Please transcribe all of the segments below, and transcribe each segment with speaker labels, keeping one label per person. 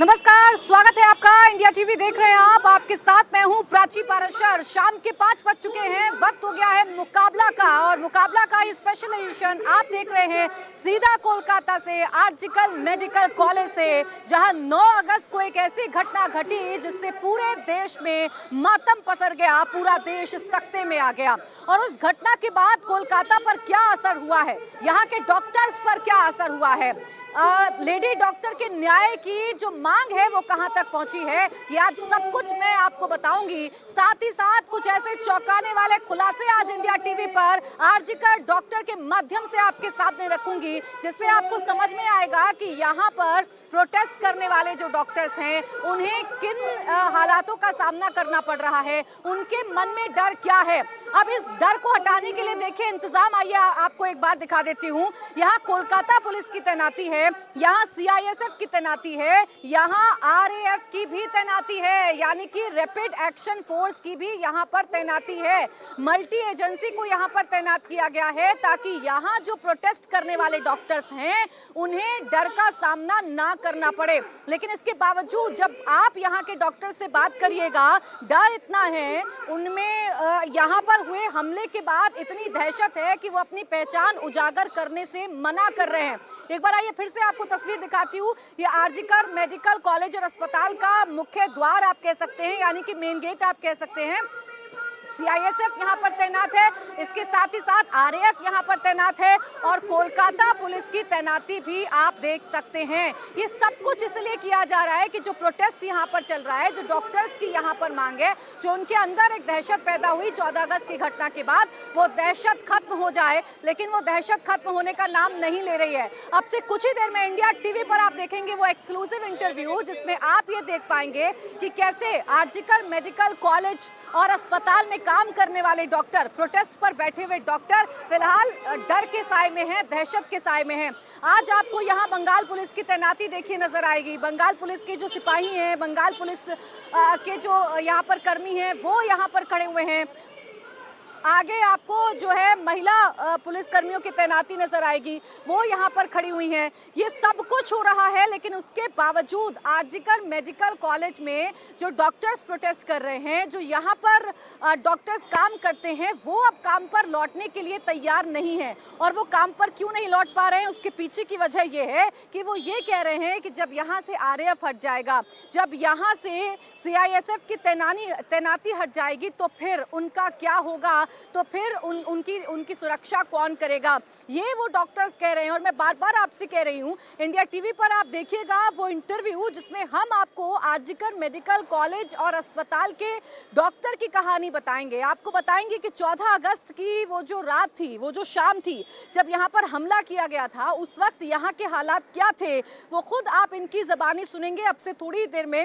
Speaker 1: नमस्कार, स्वागत है आपका। इंडिया टीवी देख रहे हैं आप। आपके साथ मैं हूं प्राची पाराशर। शाम के 5 बज चुके हैं। वक्त हो गया है मुकाबला का, और मुकाबला का ये स्पेशल एडिशन आप देख रहे हैं सीधा कोलकाता से, आर्जिकल मेडिकल कॉलेज से, जहां 9 अगस्त को एक ऐसी घटना घटी जिससे पूरे देश में मातम पसर गया, पूरा देश सकते में आ गया। और उस घटना के बाद कोलकाता पर क्या असर हुआ है, यहाँ के डॉक्टर्स पर क्या असर हुआ है, लेडी डॉक्टर के न्याय की जो मांग है वो कहां तक पहुंची है, ये आज सब कुछ मैं आपको बताऊंगी। साथ ही साथ कुछ ऐसे चौंकाने वाले खुलासे आज इंडिया टीवी पर आर्जिकल डॉक्टर के माध्यम से आपके सामने रखूंगी, जिससे आपको समझ में आएगा कि यहाँ पर प्रोटेस्ट करने वाले जो डॉक्टर्स हैं उन्हें किन हालातों का सामना करना पड़ रहा है, उनके मन में डर क्या है। अब इस डर को हटाने के लिए देखिए इंतजाम, आइए आपको एक बार दिखा देती हूँ। यहाँ कोलकाता पुलिस की तैनाती है, यहाँ सीआईएसएफ की तैनाती है, यहाँ आरएएफ की भी तैनाती है, यानी कि रैपिड एक्शन फोर्स की भी यहाँ पर तैनाती है। मल्टी एजेंसी को यहाँ पर तैनात किया गया है ताकि यहाँ जो प्रोटेस्ट करने वाले डॉक्टर्स हैं उन्हें डर का सामना ना करना पड़े। लेकिन इसके बावजूद जब आप यहाँ के डॉक्टर से बात करिएगा, डर इतना है उनमें, यहाँ पर हुए हमले के बाद इतनी दहशत है कि वो अपनी पहचान उजागर करने से मना कर रहे हैं। एक बार आइए फिर से आपको तस्वीर दिखाती हूँ। ये आर्जिकल मेडिकल कॉलेज और अस्पताल का मुख्य द्वार आप कह सकते हैं, यानी कि मेन गेट आप कह सकते हैं। सीआईएसएफ यहाँ पर तैनात है, इसके साथ ही साथ आरएएफ यहाँ पर तैनात है, और कोलकाता पुलिस की तैनाती भी आप देख सकते हैं। ये सब कुछ इसलिए किया जा रहा है कि जो प्रोटेस्ट यहाँ पर चल रहा है, जो डॉक्टर्स की यहाँ पर मांग है, जो उनके अंदर एक दहशत पैदा हुई 14 अगस्त की घटना के बाद, वो दहशत खत्म हो जाए। लेकिन वो दहशत खत्म होने का नाम नहीं ले रही है। अब से कुछ ही देर में इंडिया टीवी पर आप देखेंगे वो एक्सक्लूसिव इंटरव्यू, जिसमें आप ये देख पाएंगे कि कैसे आर्जिकल मेडिकल कॉलेज और अस्पताल में काम करने वाले डॉक्टर, प्रोटेस्ट पर बैठे हुए डॉक्टर फिलहाल डर के साए में हैं, दहशत के साए में हैं। आज आपको यहाँ बंगाल पुलिस की तैनाती देखिए नजर आएगी। बंगाल पुलिस के जो सिपाही हैं, बंगाल पुलिस के जो यहाँ पर कर्मी हैं, वो यहाँ पर खड़े हुए हैं। आगे आपको जो है महिला पुलिस कर्मियों की तैनाती नजर आएगी, वो यहाँ पर खड़ी हुई हैं। ये सब कुछ हो रहा है, लेकिन उसके बावजूद आर्जिकल मेडिकल कॉलेज में जो डॉक्टर्स प्रोटेस्ट कर रहे हैं, जो यहाँ पर डॉक्टर्स काम करते हैं, वो अब काम पर लौटने के लिए तैयार नहीं है। और वो काम पर क्यों नहीं लौट पा रहे हैं, उसके पीछे की वजह ये है कि वो ये कह रहे हैं कि जब यहाँ से आरएएफ हट जाएगा, जब यहाँ से सीआईएसएफ की तैनाती हट जाएगी, तो फिर उनका क्या होगा, तो फिर उनकी सुरक्षा कौन करेगा, ये वो डॉक्टर्स कह रहे हैं। और मैं बार बार आपसे कह रही हूँ, इंडिया टीवी पर आप देखिएगा वो इंटरव्यू, जिसमें हम आपको आर्जिकल मेडिकल कॉलेज और अस्पताल के डॉक्टर की कहानी बताएंगे। आपको बताएंगे कि 14 अगस्त की वो जो रात थी, वो जो शाम थी, जब यहाँ पर हमला किया गया था, उस वक्त यहाँ के हालात क्या थे, वो खुद आप इनकी ज़बानी सुनेंगे। अब से थोड़ी देर में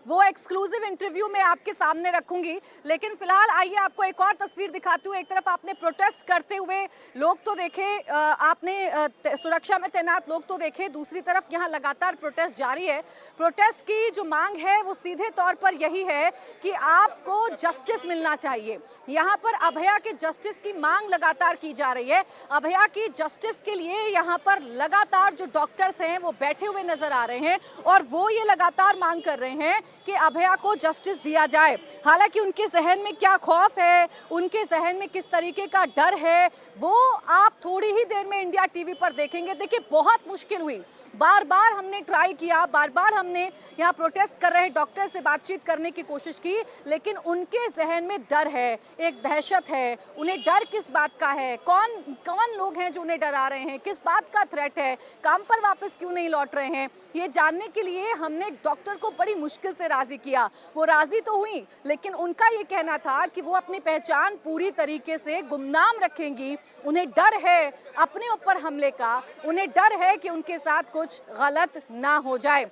Speaker 1: वो एक्सक्लूसिव इंटरव्यू में आपके सामने रखूंगी। लेकिन फिलहाल आइए आपको एक और तस्वीर दिखाती हूँ। एक तरफ आपने प्रोटेस्ट करते हुए लोग तो देखे, आपने सुरक्षा में तैनात लोग तो देखे, दूसरी तरफ यहाँ लगातार प्रोटेस्ट जारी है। प्रोटेस्ट की जो मांग है वो सीधे तौर पर यही है कि आपको जस्टिस मिलना चाहिए। यहाँ पर अभया के जस्टिस की मांग लगातार की जा रही है। अभया की जस्टिस के लिए यहाँ पर लगातार जो डॉक्टर्स हैं वो बैठे हुए नजर आ रहे हैं, और वो ये लगातार मांग कर रहे हैं कि अभया को जस्टिस दिया जाए। हालांकि उनके जहन में क्या खौफ है, उनके जहन में किस तरीके का डर है, वो आप थोड़ी ही देर में इंडिया टीवी पर देखेंगे। देखिए बहुत मुश्किल हुई, बार बार हमने ट्राई किया, बार बार हमने यहाँ प्रोटेस्ट कर रहे डॉक्टर से बातचीत करने की कोशिश की, लेकिन उनके जहन में डर है, एक दहशत है। उन्हें डर किस बात का है, कौन कौन लोग हैं जो उन्हें डरा रहे हैं, किस बात का थ्रेट है, काम पर वापस क्यों नहीं लौट रहे हैं, ये जानने के लिए हमने डॉक्टर को बड़ी मुश्किल से राजी किया। वो राजी तो हुई, लेकिन उनका ये कहना था कि वो अपनी पहचान पूरी तरीके से गुमनाम रखेंगी। उन्हें डर है अपने ऊपर हमले का, उन्हें डर है कि उनके साथ कुछ गलत ना हो जाए।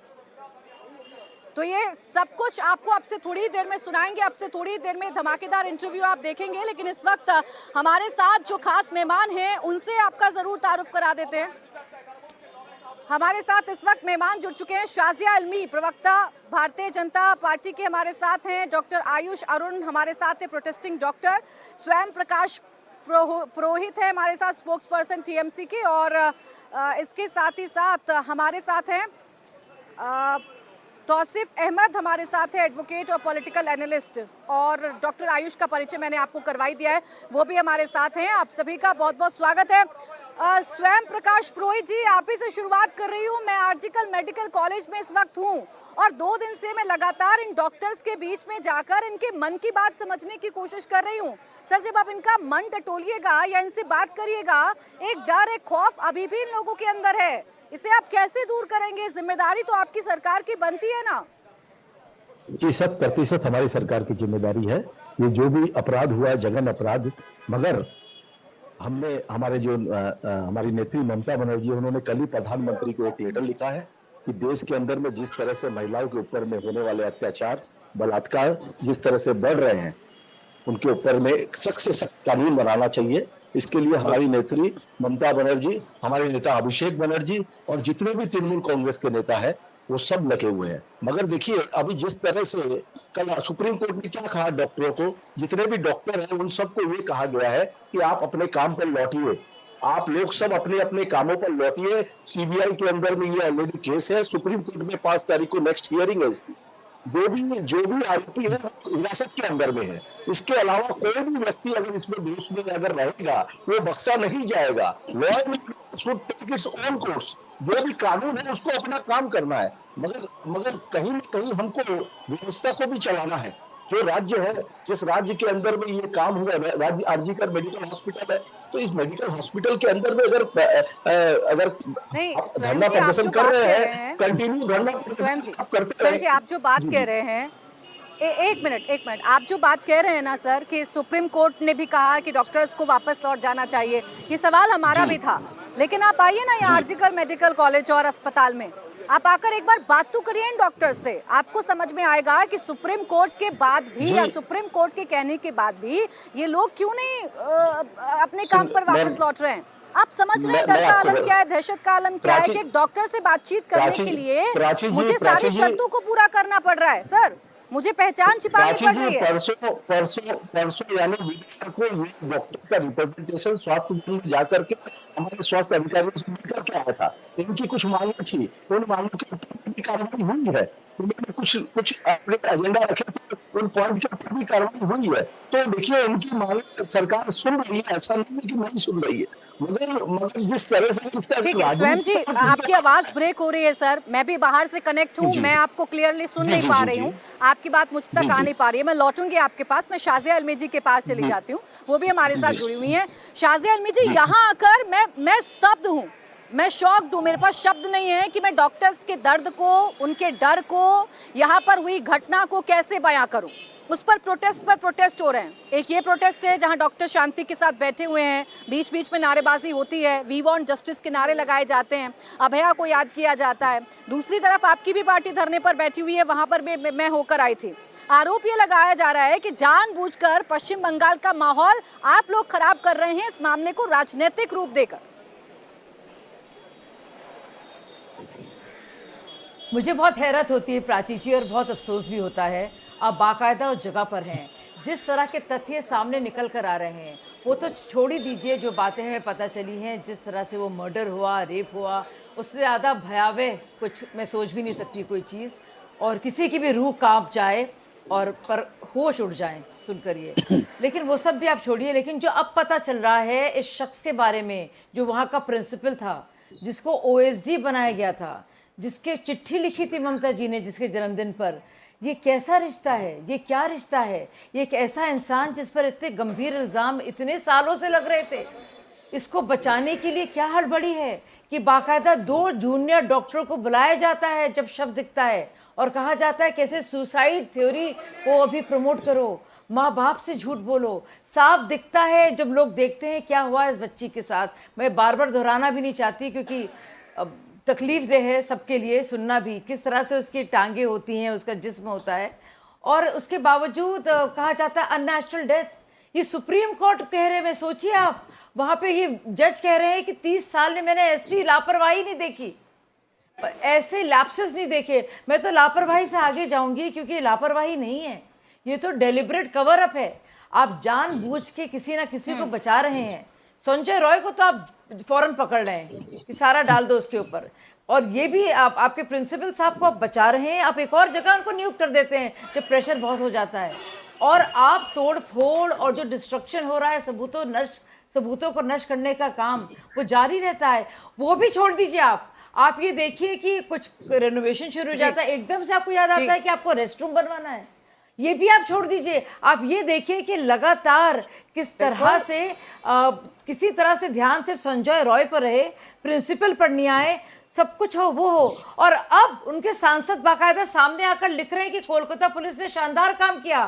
Speaker 1: तो ये सब कुछ आपको अब से थोड़ी देर में सुनाएंगे, अब से थोड़ी देर में धमाकेदार इंटरव्यू आप देखेंगे। लेकिन इस वक्त हमारे साथ जो खास मेहमान हैं उनसे आपका जरूर तारुफ करा देते हैं। हमारे साथ इस वक्त मेहमान जुड़ चुके हैं। शाजिया अलमी, प्रवक्ता भारतीय जनता पार्टी के हमारे साथ हैं। डॉक्टर आयुष अरुण हमारे साथ हैं, प्रोटेस्टिंग डॉक्टर। स्वयं प्रकाश पुरोहित है हमारे साथ, स्पोक्स पर्सन टीएमसी के। और इसके साथ ही साथ हमारे साथ हैं तौसीफ अहमद हमारे साथ है, एडवोकेट और पॉलिटिकल एनालिस्ट, और डॉक्टर आयुष का परिचय मैंने आपको करवाई दिया है, वो भी हमारे साथ हैं। आप सभी का बहुत बहुत स्वागत है। स्वयं प्रकाश पुरोहित जी, आप ही से शुरुआत कर रही हूँ। मैं आरजीकर मेडिकल कॉलेज में इस वक्त हूँ और 2 दिन से मैं लगातार इन डॉक्टर्स के बीच में जाकर इनके मन की बात समझने की कोशिश कर रही हूँ। सर, जब आप इनका मन टटोलिएगा या इनसे बात करिएगा, एक डर, एक खौफ अभी भी इन लोगों के अंदर है। इसे आप कैसे दूर करेंगे? जिम्मेदारी तो आपकी सरकार की बनती है ना।
Speaker 2: जी, 100% हमारी सरकार की जिम्मेदारी है। ये जो भी अपराध हुआ है, जघन्य अपराध, मगर हमने हमारे जो हमारी नेत्री ममता बनर्जी, उन्होंने कल ही प्रधानमंत्री को एक लेटर लिखा है कि देश के अंदर में जिस तरह से महिलाओं के ऊपर में होने वाले अत्याचार, बलात्कार जिस तरह से बढ़ रहे हैं, उनके ऊपर में सख्त से सख्त कानून बनाना चाहिए। इसके लिए हमारी नेत्री ममता बनर्जी, हमारे नेता अभिषेक बनर्जी और जितने भी तृणमूल कांग्रेस के नेता है, वो सब लगे हुए हैं। मगर देखिए, अभी जिस तरह से कल सुप्रीम कोर्ट ने क्या कहा, डॉक्टरों को, जितने भी डॉक्टर हैं उन सबको ये कहा गया है कि आप अपने काम पर लौटिए, आप लोग सब अपने अपने कामों पर लौटिए। सीबीआई के अंदर में ये ऑलरेडी केस है, सुप्रीम कोर्ट में 5 तारीख को नेक्स्ट हियरिंग है इसकी। जो भी आरोपी है हिरासत के अंदर में है। इसके अलावा कोई भी व्यक्ति अगर इसमें देश में अगर रहेगा, वो बख्शा नहीं जाएगा। Law should take its own course. जो भी कानून है उसको अपना काम करना है, मगर कहीं न कहीं हमको व्यवस्था को भी चलाना है। जो राज्य है, जिस राज्य के अंदर में ये काम हुआ है, राज्य आरजीकर मेडिकल हॉस्पिटल है, तो इस मेडिकल हॉस्पिटल के अंदर में अगर धरना प्रदर्शन कर रहे हैं, कंटिन्यू धरना
Speaker 1: स्वयं जी आप जो बात कह रहे हैं, एक मिनट, आप जो बात कह रहे हैं ना सर, कि सुप्रीम कोर्ट ने भी कहा कि डॉक्टर्स को वापस लौट जाना चाहिए, ये सवाल हमारा भी था। लेकिन आप आइए ना यहाँ आरजीकर मेडिकल कॉलेज और अस्पताल में, आप आकर एक बार बात तो करिए इन डॉक्टर्स से। आपको समझ में आएगा कि सुप्रीम कोर्ट के बाद भी या सुप्रीम कोर्ट के कहने के बाद भी ये लोग क्यों नहीं अपने काम पर वापस लौट रहे हैं। आप समझ रहे हैं डर का आलम क्या है, दहशत का आलम क्या है कि एक डॉक्टर से बातचीत करने के लिए मुझे सारी शर्तों को पूरा करना पड़ रहा है। सर, मुझे पहचान छिपानी पड़ रही है।
Speaker 2: परसों यानी को डॉक्टर का रिप्रेजेंटेशन स्वास्थ्य विभाग में जाकर के हमारे स्वास्थ्य अधिकारियों से मिलकर के आया था। इनकी कुछ मांगें थी, उन मांगों के ऊपर भी कार्रवाई हुई है। उन्होंने कुछ अपने एजेंडा रखे थे, उन पॉइंट के ऊपर भी कार्रवाई हुई है। तो देखिए, उनकी मांग सरकार सुन रही है, ऐसा नहीं है कि नहीं सुन रही है, मगर जिस तरह से इसका
Speaker 1: स्वयं जी आपकी आवाज ब्रेक हो रही है सर, मैं भी बाहर से कनेक्ट हूँ, मैं आपको क्लियरली सुन नहीं पा रही हूँ, आपकी बात मुझ तक आ नहीं पा रही है। मैं लौटूंगी आपके पास, मैं शाजिया अलमी जी के पास चली जाती हूँ, वो भी हमारे साथ जुड़ी हुई है। शाजिया अलमी जी, यहाँ आकर मैं स्तब्ध हूँ, मैं शॉक्ड हूँ, मेरे पास शब्द नहीं है कि मैं डॉक्टर्स के दर्द को, उनके डर को, यहाँ पर हुई घटना को कैसे बयां करूँ। उस पर प्रोटेस्ट हो रहे हैं। एक ये प्रोटेस्ट है जहां डॉक्टर शांति के साथ बैठे हुए हैं, बीच बीच में नारेबाजी होती है, वी वांट जस्टिस के नारे लगाए जाते हैं, अभया को याद किया जाता है। दूसरी तरफ आपकी भी पार्टी धरने पर बैठी हुई है, वहां पर भी मैं होकर आई थी। आरोप ये लगाया जा रहा है कि जानबूझकर पश्चिम बंगाल का माहौल आप लोग खराब कर रहे हैं, इस मामले को राजनीतिक रूप देकर।
Speaker 3: मुझे बहुत हैरत होती है प्राची जी, और बहुत अफसोस भी होता है। आप बाकायदा उस जगह पर हैं, जिस तरह के तथ्य सामने निकल कर आ रहे हैं, वो तो छोड़ ही दीजिए। जो बातें हमें पता चली हैं, जिस तरह से वो मर्डर हुआ, रेप हुआ, उससे ज़्यादा भयावह कुछ मैं सोच भी नहीं सकती कोई चीज़। और किसी की भी रूह कांप जाए और पर होश उड़ जाए सुनकर ये। लेकिन वो सब भी आप छोड़िए। लेकिन जो अब पता चल रहा है इस शख्स के बारे में, जो वहाँ का प्रिंसिपल था, जिसको OSD बनाया गया था, जिसके चिट्ठी लिखी थी ममता जी ने जिसके जन्मदिन पर, ये कैसा रिश्ता है, ये क्या रिश्ता है। ये एक ऐसा इंसान जिस पर इतने गंभीर इल्ज़ाम इतने सालों से लग रहे थे, इसको बचाने के लिए क्या हड़बड़ी है कि बाकायदा 2 जूनियर डॉक्टरों को बुलाया जाता है जब शव दिखता है, और कहा जाता है कैसे सुसाइड थ्योरी को अभी प्रमोट करो, माँ बाप से झूठ बोलो। साफ दिखता है जब लोग देखते हैं क्या हुआ इस बच्ची के साथ। मैं बार बार दोहराना भी नहीं चाहती, क्योंकि तकलीफ दे है सबके लिए सुनना भी, किस तरह से उसकी टांगे होती हैं, उसका जिस्म होता है, और उसके बावजूद कहा जाता है अननेचुरल डेथ। ये सुप्रीम कोर्ट कह रहे हैं, सोचिए आप, वहाँ पे ये जज कह रहे हैं कि 30 साल में मैंने ऐसी लापरवाही नहीं देखी, ऐसे लैप्सेस नहीं देखे। मैं तो लापरवाही से आगे जाऊंगी, क्योंकि ये लापरवाही नहीं है, ये तो डेलिब्रेट कवर अप है। आप जानबूझ के किसी ना किसी को बचा रहे हैं, संजय रॉय को तो आप फौरन पकड़ रहे हैं कि सारा डाल दो उसके ऊपर, और ये भी आपके प्रिंसिपल साहब को आप बचा रहे हैं, आप एक और जगह उनको नियुक्त कर देते हैं जब प्रेशर बहुत हो जाता है, और आप तोड़ फोड़ और जो डिस्ट्रक्शन हो रहा है, सबूतों को नष्ट करने का काम वो जारी रहता है। वो भी छोड़ दीजिए, आप ये देखिए कि कुछ रेनोवेशन शुरू हो जाता है, एकदम से आपको याद आता है कि आपको रेस्ट रूम बनवाना है, ये भी आप छोड़ दीजिए। आप ये देखिए कि लगातार किस तरह से किसी तरह से ध्यान सिर्फ संजय रॉय पर रहे, प्रिंसिपल पर नहीं आए, सब कुछ हो वो हो, और अब उनके सांसद बाकायदा सामने आकर लिख रहे हैं कि कोलकाता पुलिस ने शानदार काम किया।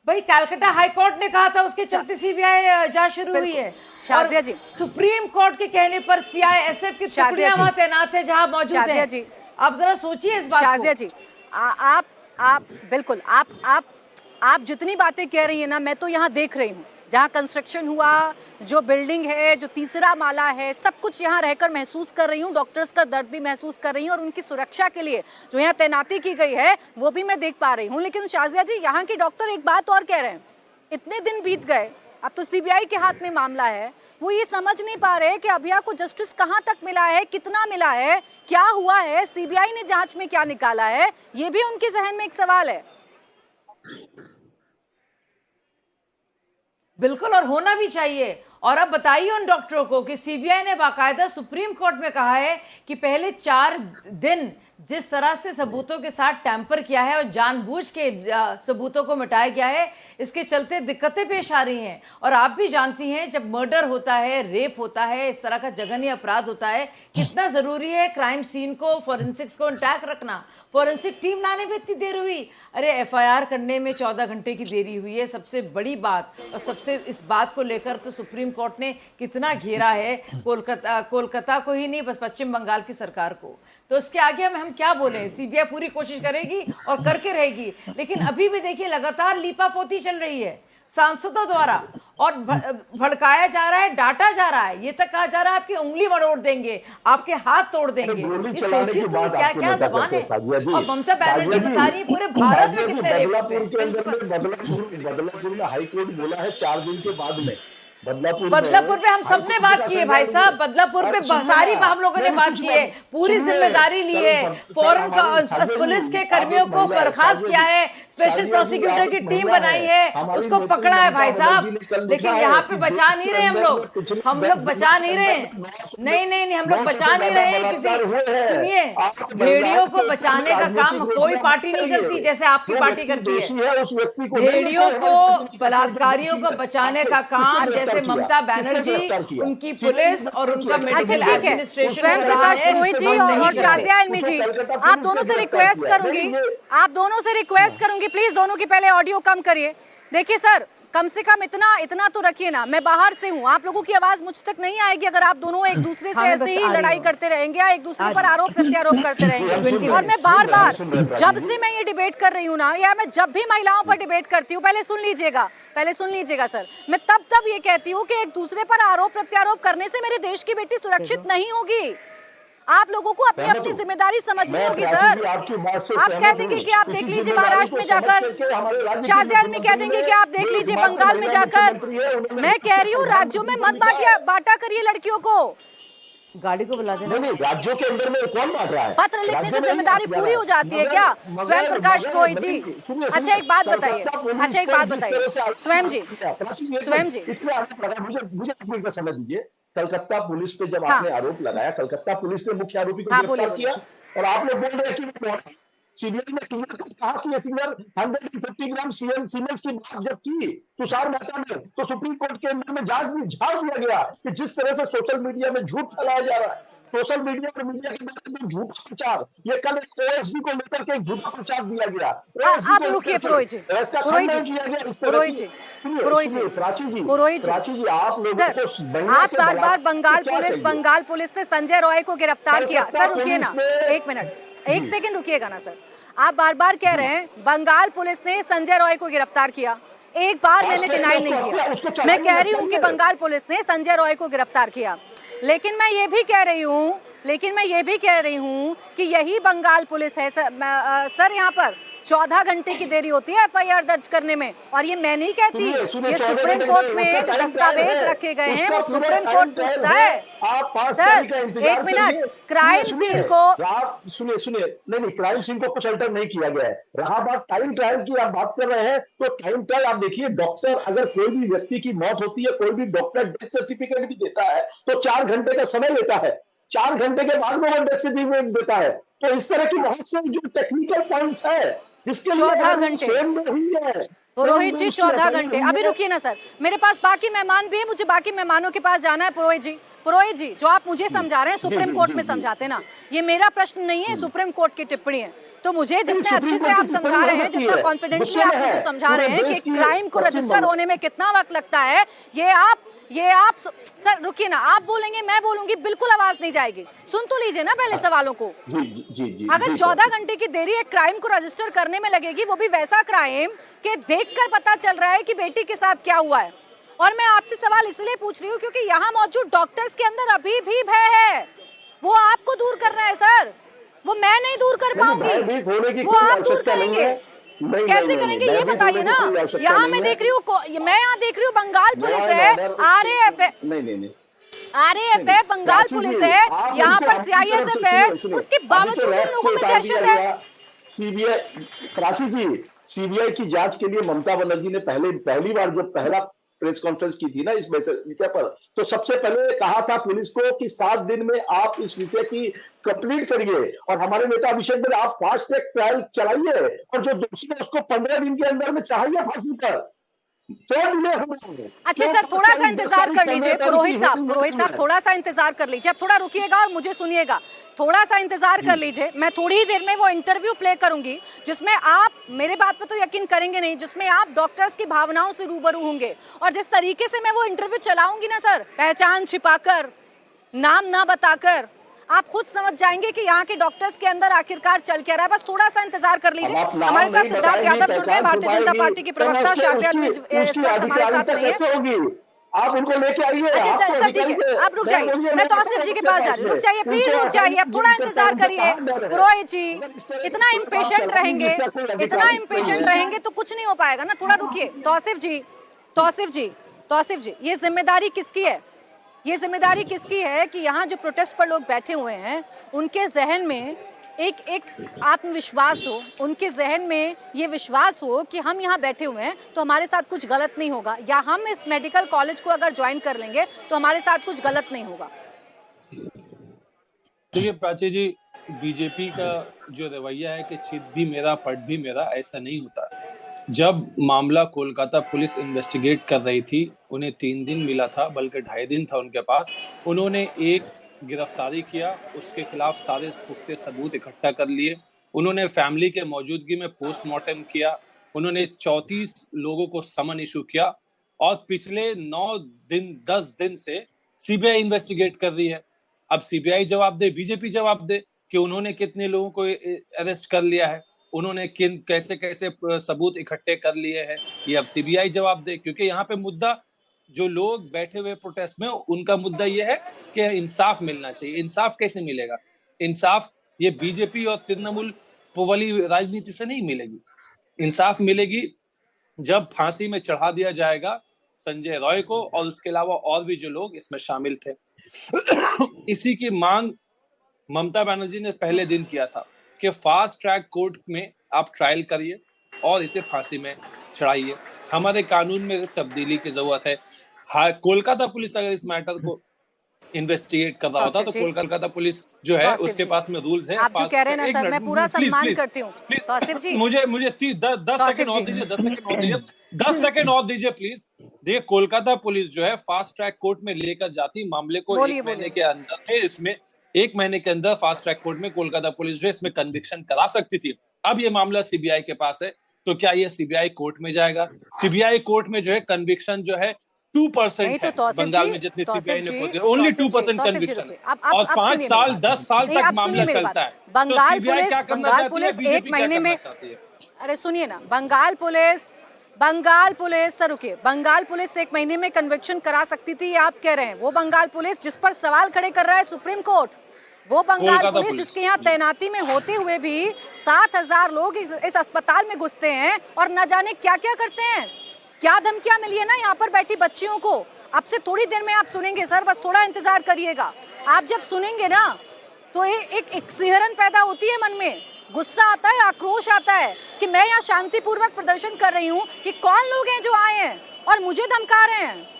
Speaker 3: भाई कलकत्ता हाई कोर्ट ने कहा था, उसके चलते सीबीआई जांच शुरू हुई है,
Speaker 1: शाजिया जी,
Speaker 3: सुप्रीम कोर्ट के कहने पर सीआईएसएफ की टुकड़ियां वहां तैनात है जहां मौजूद है। आप जरा सोचिए इस बात को।
Speaker 1: शाजिया जी, आप बिल्कुल आप जितनी बातें कह रही है ना, मैं तो यहाँ देख रही हूँ, जहाँ कंस्ट्रक्शन हुआ, जो बिल्डिंग है, जो तीसरा माला है, सब कुछ यहाँ रहकर महसूस कर रही हूँ। डॉक्टर्स का दर्द भी महसूस कर रही हूँ, और उनकी सुरक्षा के लिए जो यहाँ तैनाती की गई है वो भी मैं देख पा रही हूँ। लेकिन शाजिया जी, यहाँ के डॉक्टर एक बात और कह रहे हैं, इतने दिन बीत गए, अब तो सीबीआई के हाथ में मामला है, वो ये समझ नहीं पा रहे कि अभिया को जस्टिस कहाँ तक मिला है, कितना मिला है, क्या हुआ है, सीबीआई ने जांच में क्या निकाला है, ये भी उनके जहन में एक सवाल है।
Speaker 3: बिल्कुल, और होना भी चाहिए। और अब बताइए उन डॉक्टरों को कि सीबीआई ने बाकायदा सुप्रीम कोर्ट में कहा है कि पहले 4 दिन जिस तरह से सबूतों के साथ टैंपर किया है और जानबूझ के सबूतों को मिटाया गया है, इसके चलते दिक्कतें पेश आ रही हैं। और आप भी जानती हैं, जब मर्डर होता है, रेप होता है, इस तरह का जघन्य अपराध होता है, कितना जरूरी है क्राइम सीन को, फॉरेंसिक्स को इंटैक्ट रखना। फॉरेंसिक टीम लाने में इतनी देर हुई, अरे एफआईआर करने में 14 घंटे की देरी हुई है, सबसे बड़ी बात। और सबसे इस बात को लेकर तो सुप्रीम कोर्ट ने कितना घेरा है कोलकाता को ही नहीं, बस पश्चिम बंगाल की सरकार को। तो इसके आगे हम क्या बोले, सीबीआई पूरी कोशिश करेगी और करके रहेगी, लेकिन अभी भी देखिए लगातार लीपापोती चल रही है सांसदों द्वारा, और भड़काया जा रहा है, डांटा जा रहा है, ये तक कहा जा रहा है आपकी उंगली मरोड़ देंगे, आपके हाथ तोड़ देंगे। इस सोचिए तो क्या क्या जबान है। और ममता बनर्जी बता रही है पूरे भारत में कितने रेप होते हैं।
Speaker 2: बदलापुर में हाई कोर्ट बोला है 4 दिन के बाद में,
Speaker 3: बदलापुर पे हम सबने बात की है भाई साहब, बदलापुर पे सारी हम लोगों ने बात की है, पूरी जिम्मेदारी ली है, फौरन पुलिस के कर्मियों को बर्खास्त किया है, स्पेशल प्रोसिक्यूटर की टीम बनाई है, उसको पकड़ा है भाई साहब। लेकिन यहाँ पे बचा नहीं रहे हम लोग बचा नहीं रहे। नहीं, हम लोग बचा नहीं रहे किसी। सुनिए, भेड़ियों को बचाने का काम कोई पार्टी नहीं करती जैसे आपकी पार्टी करती है। भेड़ियों को, बलात्कारियों को बचाने का काम जैसे ममता बनर्जी, उनकी पुलिस और उनका मेडिकल एडमिनिस्ट्रेशन,
Speaker 1: स्वयं प्रकाश पुरोहित जी और शाजिया इल्मी जी, आप दोनों से रिक्वेस्ट करूंगी, प्लीज दोनों की पहले ऑडियो कम करिए। देखिए सर, कम से कम इतना तो रखिए ना, मैं बाहर से हूँ, आप लोगों की आवाज मुझ तक नहीं आएगी अगर आप दोनों एक दूसरे से ऐसे ही लड़ाई करते रहेंगे या एक दूसरे पर आरोप प्रत्यारोप करते रहेंगे। और मैं बार बार, जब से मैं ये डिबेट कर रही हूँ ना, या मैं जब भी महिलाओं पर डिबेट करती हूँ, पहले सुन लीजिएगा सर, मैं तब ये कहती हूँ कि एक दूसरे पर आरोप प्रत्यारोप करने से मेरे देश की बेटी सुरक्षित नहीं होगी। आप लोगों को अपनी अपनी जिम्मेदारी समझनी होगी सर। आप कह देंगे कि आप देख लीजिए महाराष्ट्र में जाकर, शाजिया इल्मी कह देंगे कि आप देख लीजिए बंगाल में जाकर। मैं कह रही हूँ राज्यों में मत बांटा करिए लड़कियों को,
Speaker 3: गाड़ी को बुला देना।
Speaker 2: नहीं, राज्यों के अंदर में कौन बांट रहा है?
Speaker 1: पत्र लिखने से जिम्मेदारी पूरी हो जाती है क्या स्वयं प्रकाश पुरोहित जी? अच्छा एक बात बताइए, स्वयं जी
Speaker 2: मुझे समय दीजिए। कलकत्ता पुलिस पे जब आपने आरोप लगाया, कलकत्ता पुलिस ने मुख्य आरोपी को गिरफ्तार किया, और आप लोग बोल रहे हैं कि सीबीआई ने क्लियर कहा कि सिंगर 150 ग्राम सीमेंट की बात जब की तुषार मेहता ने, तो सुप्रीम कोर्ट के अंदर में झाड़ दिया गया कि जिस तरह से सोशल मीडिया में झूठ फैलाया जा रहा है, सोशल मीडिया और मीडिया के बारे में झूठा प्रचार, ये कल ओएसडी को लेकर के झूठा प्रचार दिया गया।
Speaker 1: आप रुकिए पुरोहित जी, आप बार बंगाल पुलिस ने संजय रॉय को गिरफ्तार किया। सर रुकिए ना, एक मिनट, एक सेकंड रुकिएगा ना सर। आप बार कह रहे हैं बंगाल पुलिस ने संजय रॉय को गिरफ्तार किया, एक बार मैंने डिनाई नहीं किया। मैं कह रही हूँ कि बंगाल पुलिस ने संजय रॉय को गिरफ्तार किया, लेकिन मैं ये भी कह रही हूँ कि यही बंगाल पुलिस है सर यहाँ पर 14 घंटे की देरी होती है एफआईआर दर्ज करने में। और ये मैं नहीं कहती, ये सुप्रीम कोर्ट में जो दस्तावेज रखे गए हैं वो सुप्रीम कोर्ट पूछता है। सर एक मिनट, क्राइम सीन को
Speaker 2: सुनिए, नहीं, क्राइम सीन को कुछ अल्टर नहीं किया गया है। रहा बात टाइम ट्रायल की, आप बात कर रहे हैं, तो टाइम ट्रायल आप देखिए, डॉक्टर अगर कोई भी व्यक्ति की मौत होती है, कोई भी डॉक्टर डेथ सर्टिफिकेट भी देता है तो 4 घंटे का समय लेता है, 4 घंटे के बाद वो डेथ सर्टिफिकेट देता है। तो इस तरह की बहुत से जो टेक्निकल पॉइंट्स है जिसके
Speaker 1: 14 घंटे
Speaker 2: है
Speaker 1: पुरोहित जी, 14 घंटे। अभी रुकिए ना सर, मेरे पास बाकी मेहमान भी है, मुझे बाकी मेहमानों के पास जाना है। पुरोहित जी जो आप मुझे समझा रहे हैं सुप्रीम कोर्ट में समझाते ना, ये मेरा प्रश्न नहीं है, सुप्रीम कोर्ट की टिप्पणी है। तो मुझे जितने अच्छे से आप समझा रहे हैं, जितना कॉन्फिडेंटली आप मुझे समझा रहे हैं कि क्राइम को रजिस्टर होने में कितना वक्त लगता है, ये आप सर रुकिए ना, आप बोलेंगे मैं बोलूंगी, बिल्कुल आवाज नहीं जाएगी। सुन तो लीजिए ना पहले सवालों को।
Speaker 2: जी,
Speaker 1: अगर 14 घंटे की देरी एक क्राइम को रजिस्टर करने में लगेगी, वो भी वैसा क्राइम कि देखकर पता चल रहा है कि बेटी के साथ क्या हुआ है। और मैं आपसे सवाल इसलिए पूछ रही हूँ क्योंकि यहाँ मौजूद डॉक्टर्स के अंदर अभी भी भय है, वो आपको दूर करना है सर, वो मैं नहीं दूर कर पाऊंगी, वो आप दूर करेंगे। कैसे करेंगे ये बताइए ना। यहाँ मैं देख रही हूँ, मैं यहाँ देख रही हूँ बंगाल पुलिस है, आरएएफ है, बंगाल पुलिस है, यहाँ पर सीआईएसएफ है, उसके बावजूद इन लोगों में दहशत है।
Speaker 2: सीबीआई, प्राची जी, सीबीआई की जांच के लिए ममता बनर्जी ने पहली बार जब पहला प्रेस कॉन्फ्रेंस की थी ना इस विषय पर, तो सबसे पहले कहा था पुलिस को कि 7 दिन में आप इस विषय की कंप्लीट करिए, और हमारे नेता अभिषेक ने आप फास्ट ट्रैक ट्रायल चलाइए, और जो दोषी है उसको 15 दिन के अंदर में चाहिए फांसी पर।
Speaker 1: अच्छा सर, थोड़ा सा इंतजार कर लीजिए पुरोहित साहब थोड़ा सा इंतजार कर लीजिए, अब थोड़ा रुकिएगा और मुझे सुनिएगा, थोड़ा सा इंतजार कर लीजिए। मैं थोड़ी ही देर में वो इंटरव्यू प्ले करूंगी जिसमें आप मेरे बात पे तो यकीन करेंगे नहीं, जिसमें आप डॉक्टर्स की भावनाओं से रूबरू होंगे। और जिस तरीके से मैं वो इंटरव्यू चलाऊंगी ना सर, पहचान छिपाकर, नाम ना बताकर, आप खुद समझ जाएंगे कि यहाँ के डॉक्टर्स के अंदर आखिरकार चल क्या रहा है। बस थोड़ा सा इंतजार कर लीजिए। हमारे साथ सिद्धार्थ यादव जुड़ गए, भारतीय जनता पार्टी के प्रवक्ता शासियात में इस वक्त हमारे साथ नहीं है।
Speaker 2: आप उनको लेके आइए।
Speaker 1: अच्छा सर ठीक है, आप रुक जाइए, मैं तौसीफ जी के पास जा रही हूँ। रुक जाइए प्लीज, रुक जाइए, अब थोड़ा इंतजार करिए। पुरोहित जी इतना इम्पेशेंट रहेंगे तो कुछ नहीं हो पाएगा ना, थोड़ा रुकिए। तौसीफ जी ये जिम्मेदारी किसकी है? ये जिम्मेदारी किसकी है कि यहाँ जो प्रोटेस्ट पर लोग बैठे हुए हैं उनके जहन में एक आत्मविश्वास हो, उनके जहन में ये विश्वास हो कि हम यहाँ बैठे हुए हैं तो हमारे साथ कुछ गलत नहीं होगा, या हम इस मेडिकल कॉलेज को अगर ज्वाइन कर लेंगे तो हमारे साथ कुछ गलत नहीं होगा।
Speaker 4: देखिए प्राची जी, बीजेपी का जो रवैया है कि चित भी मेरा पट भी मेरा, ऐसा नहीं होता। जब मामला कोलकाता पुलिस इन्वेस्टिगेट कर रही थी, उन्हें 3 दिन मिला था, बल्कि 2.5 दिन था उनके पास। उन्होंने एक गिरफ्तारी किया, उसके खिलाफ सारे पुख्ते सबूत इकट्ठा कर लिए। उन्होंने फैमिली के मौजूदगी में पोस्टमार्टम किया। उन्होंने 34 लोगों को समन इशू किया, और पिछले 9 दिन 10 दिन से सीबीआई इन्वेस्टिगेट कर रही है। अब सीबीआई जवाब दे, बीजेपी जवाब दे कि उन्होंने कितने लोगों को अरेस्ट कर लिया है, उन्होंने कैसे कैसे सबूत इकट्ठे कर लिए हैं, ये अब सीबीआई जवाब दे। क्योंकि यहाँ पे मुद्दा, जो लोग बैठे हुए प्रोटेस्ट में, उनका मुद्दा ये है कि इंसाफ मिलना चाहिए। इंसाफ कैसे मिलेगा? इंसाफ ये बीजेपी और तृणमूल वाली राजनीति से नहीं मिलेगी। इंसाफ मिलेगी जब फांसी में चढ़ा दिया जाएगा संजय रॉय को, और उसके अलावा और भी जो लोग इसमें शामिल थे। इसी की मांग ममता बनर्जी ने पहले दिन किया था कि फास्ट ट्रैक कोर्ट में आप ट्रायल करिए और इसे फांसी में चढ़ाइए। हमारे कानून में तब्दीली की जरूरत है। कोलकाता पुलिस अगर इस मैटर को इन्वेस्टिगेट कर रहा होता तो कोलकाता पुलिस जो है उसके पास में रूल्स है।
Speaker 1: आप जो कह रहे हैं ना सर, मैं पूरा सम्मान करती हूँ। तौसीफ जी
Speaker 4: मुझे 10 सेकंड और दीजिए, 10 सेकंड और दीजिए प्लीज। देखिए, कोलकाता पुलिस जो है फास्ट ट्रैक कोर्ट में लेकर जाती मामले को 1 महीने के अंदर में, इसमें 1 महीने के अंदर फास्ट ट्रैक कोर्ट में कोलकाता पुलिस जो है इसमें कन्विक्शन करा सकती थी। अब ये मामला सीबीआई के पास है, तो क्या ये सीबीआई कोर्ट में जाएगा? सीबीआई कोर्ट में जो है कन्विक्शन जो है 2% है। बंगाल में जितनी सीबीआई ने पोस्ट, ओनली 2% कन्विक्शन, और 5 साल 10 साल तक मामला चलता है।
Speaker 1: बंगाल पुलिस 1 महीने में, अरे सुनिए ना, बंगाल पुलिस सर रुकिए, बंगाल पुलिस 1 महीने में कन्विक्शन करा सकती थी, आप कह रहे हैं। वो बंगाल पुलिस जिस पर सवाल खड़े कर रहा है सुप्रीम कोर्ट, वो बंगाल
Speaker 4: कोलकाता
Speaker 1: पुलिस
Speaker 4: पुलिस।
Speaker 1: जिसके यहाँ तैनाती में होते हुए भी 7,000 लोग इस अस्पताल में घुसते हैं और न जाने क्या क्या करते हैं। क्या धमकियां मिली है ना यहाँ पर बैठी बच्चियों को। अब से थोड़ी देर में आप सुनेंगे सर, बस थोड़ा इंतजार करिएगा। आप जब सुनेंगे ना तो एक सिहरन पैदा होती है मन में, गुस्सा आता है, आक्रोश आता है कि मैं यहाँ शांतिपूर्वक प्रदर्शन कर रही हूँ, कि कौन लोग हैं जो आए हैं और मुझे धमका रहे हैं।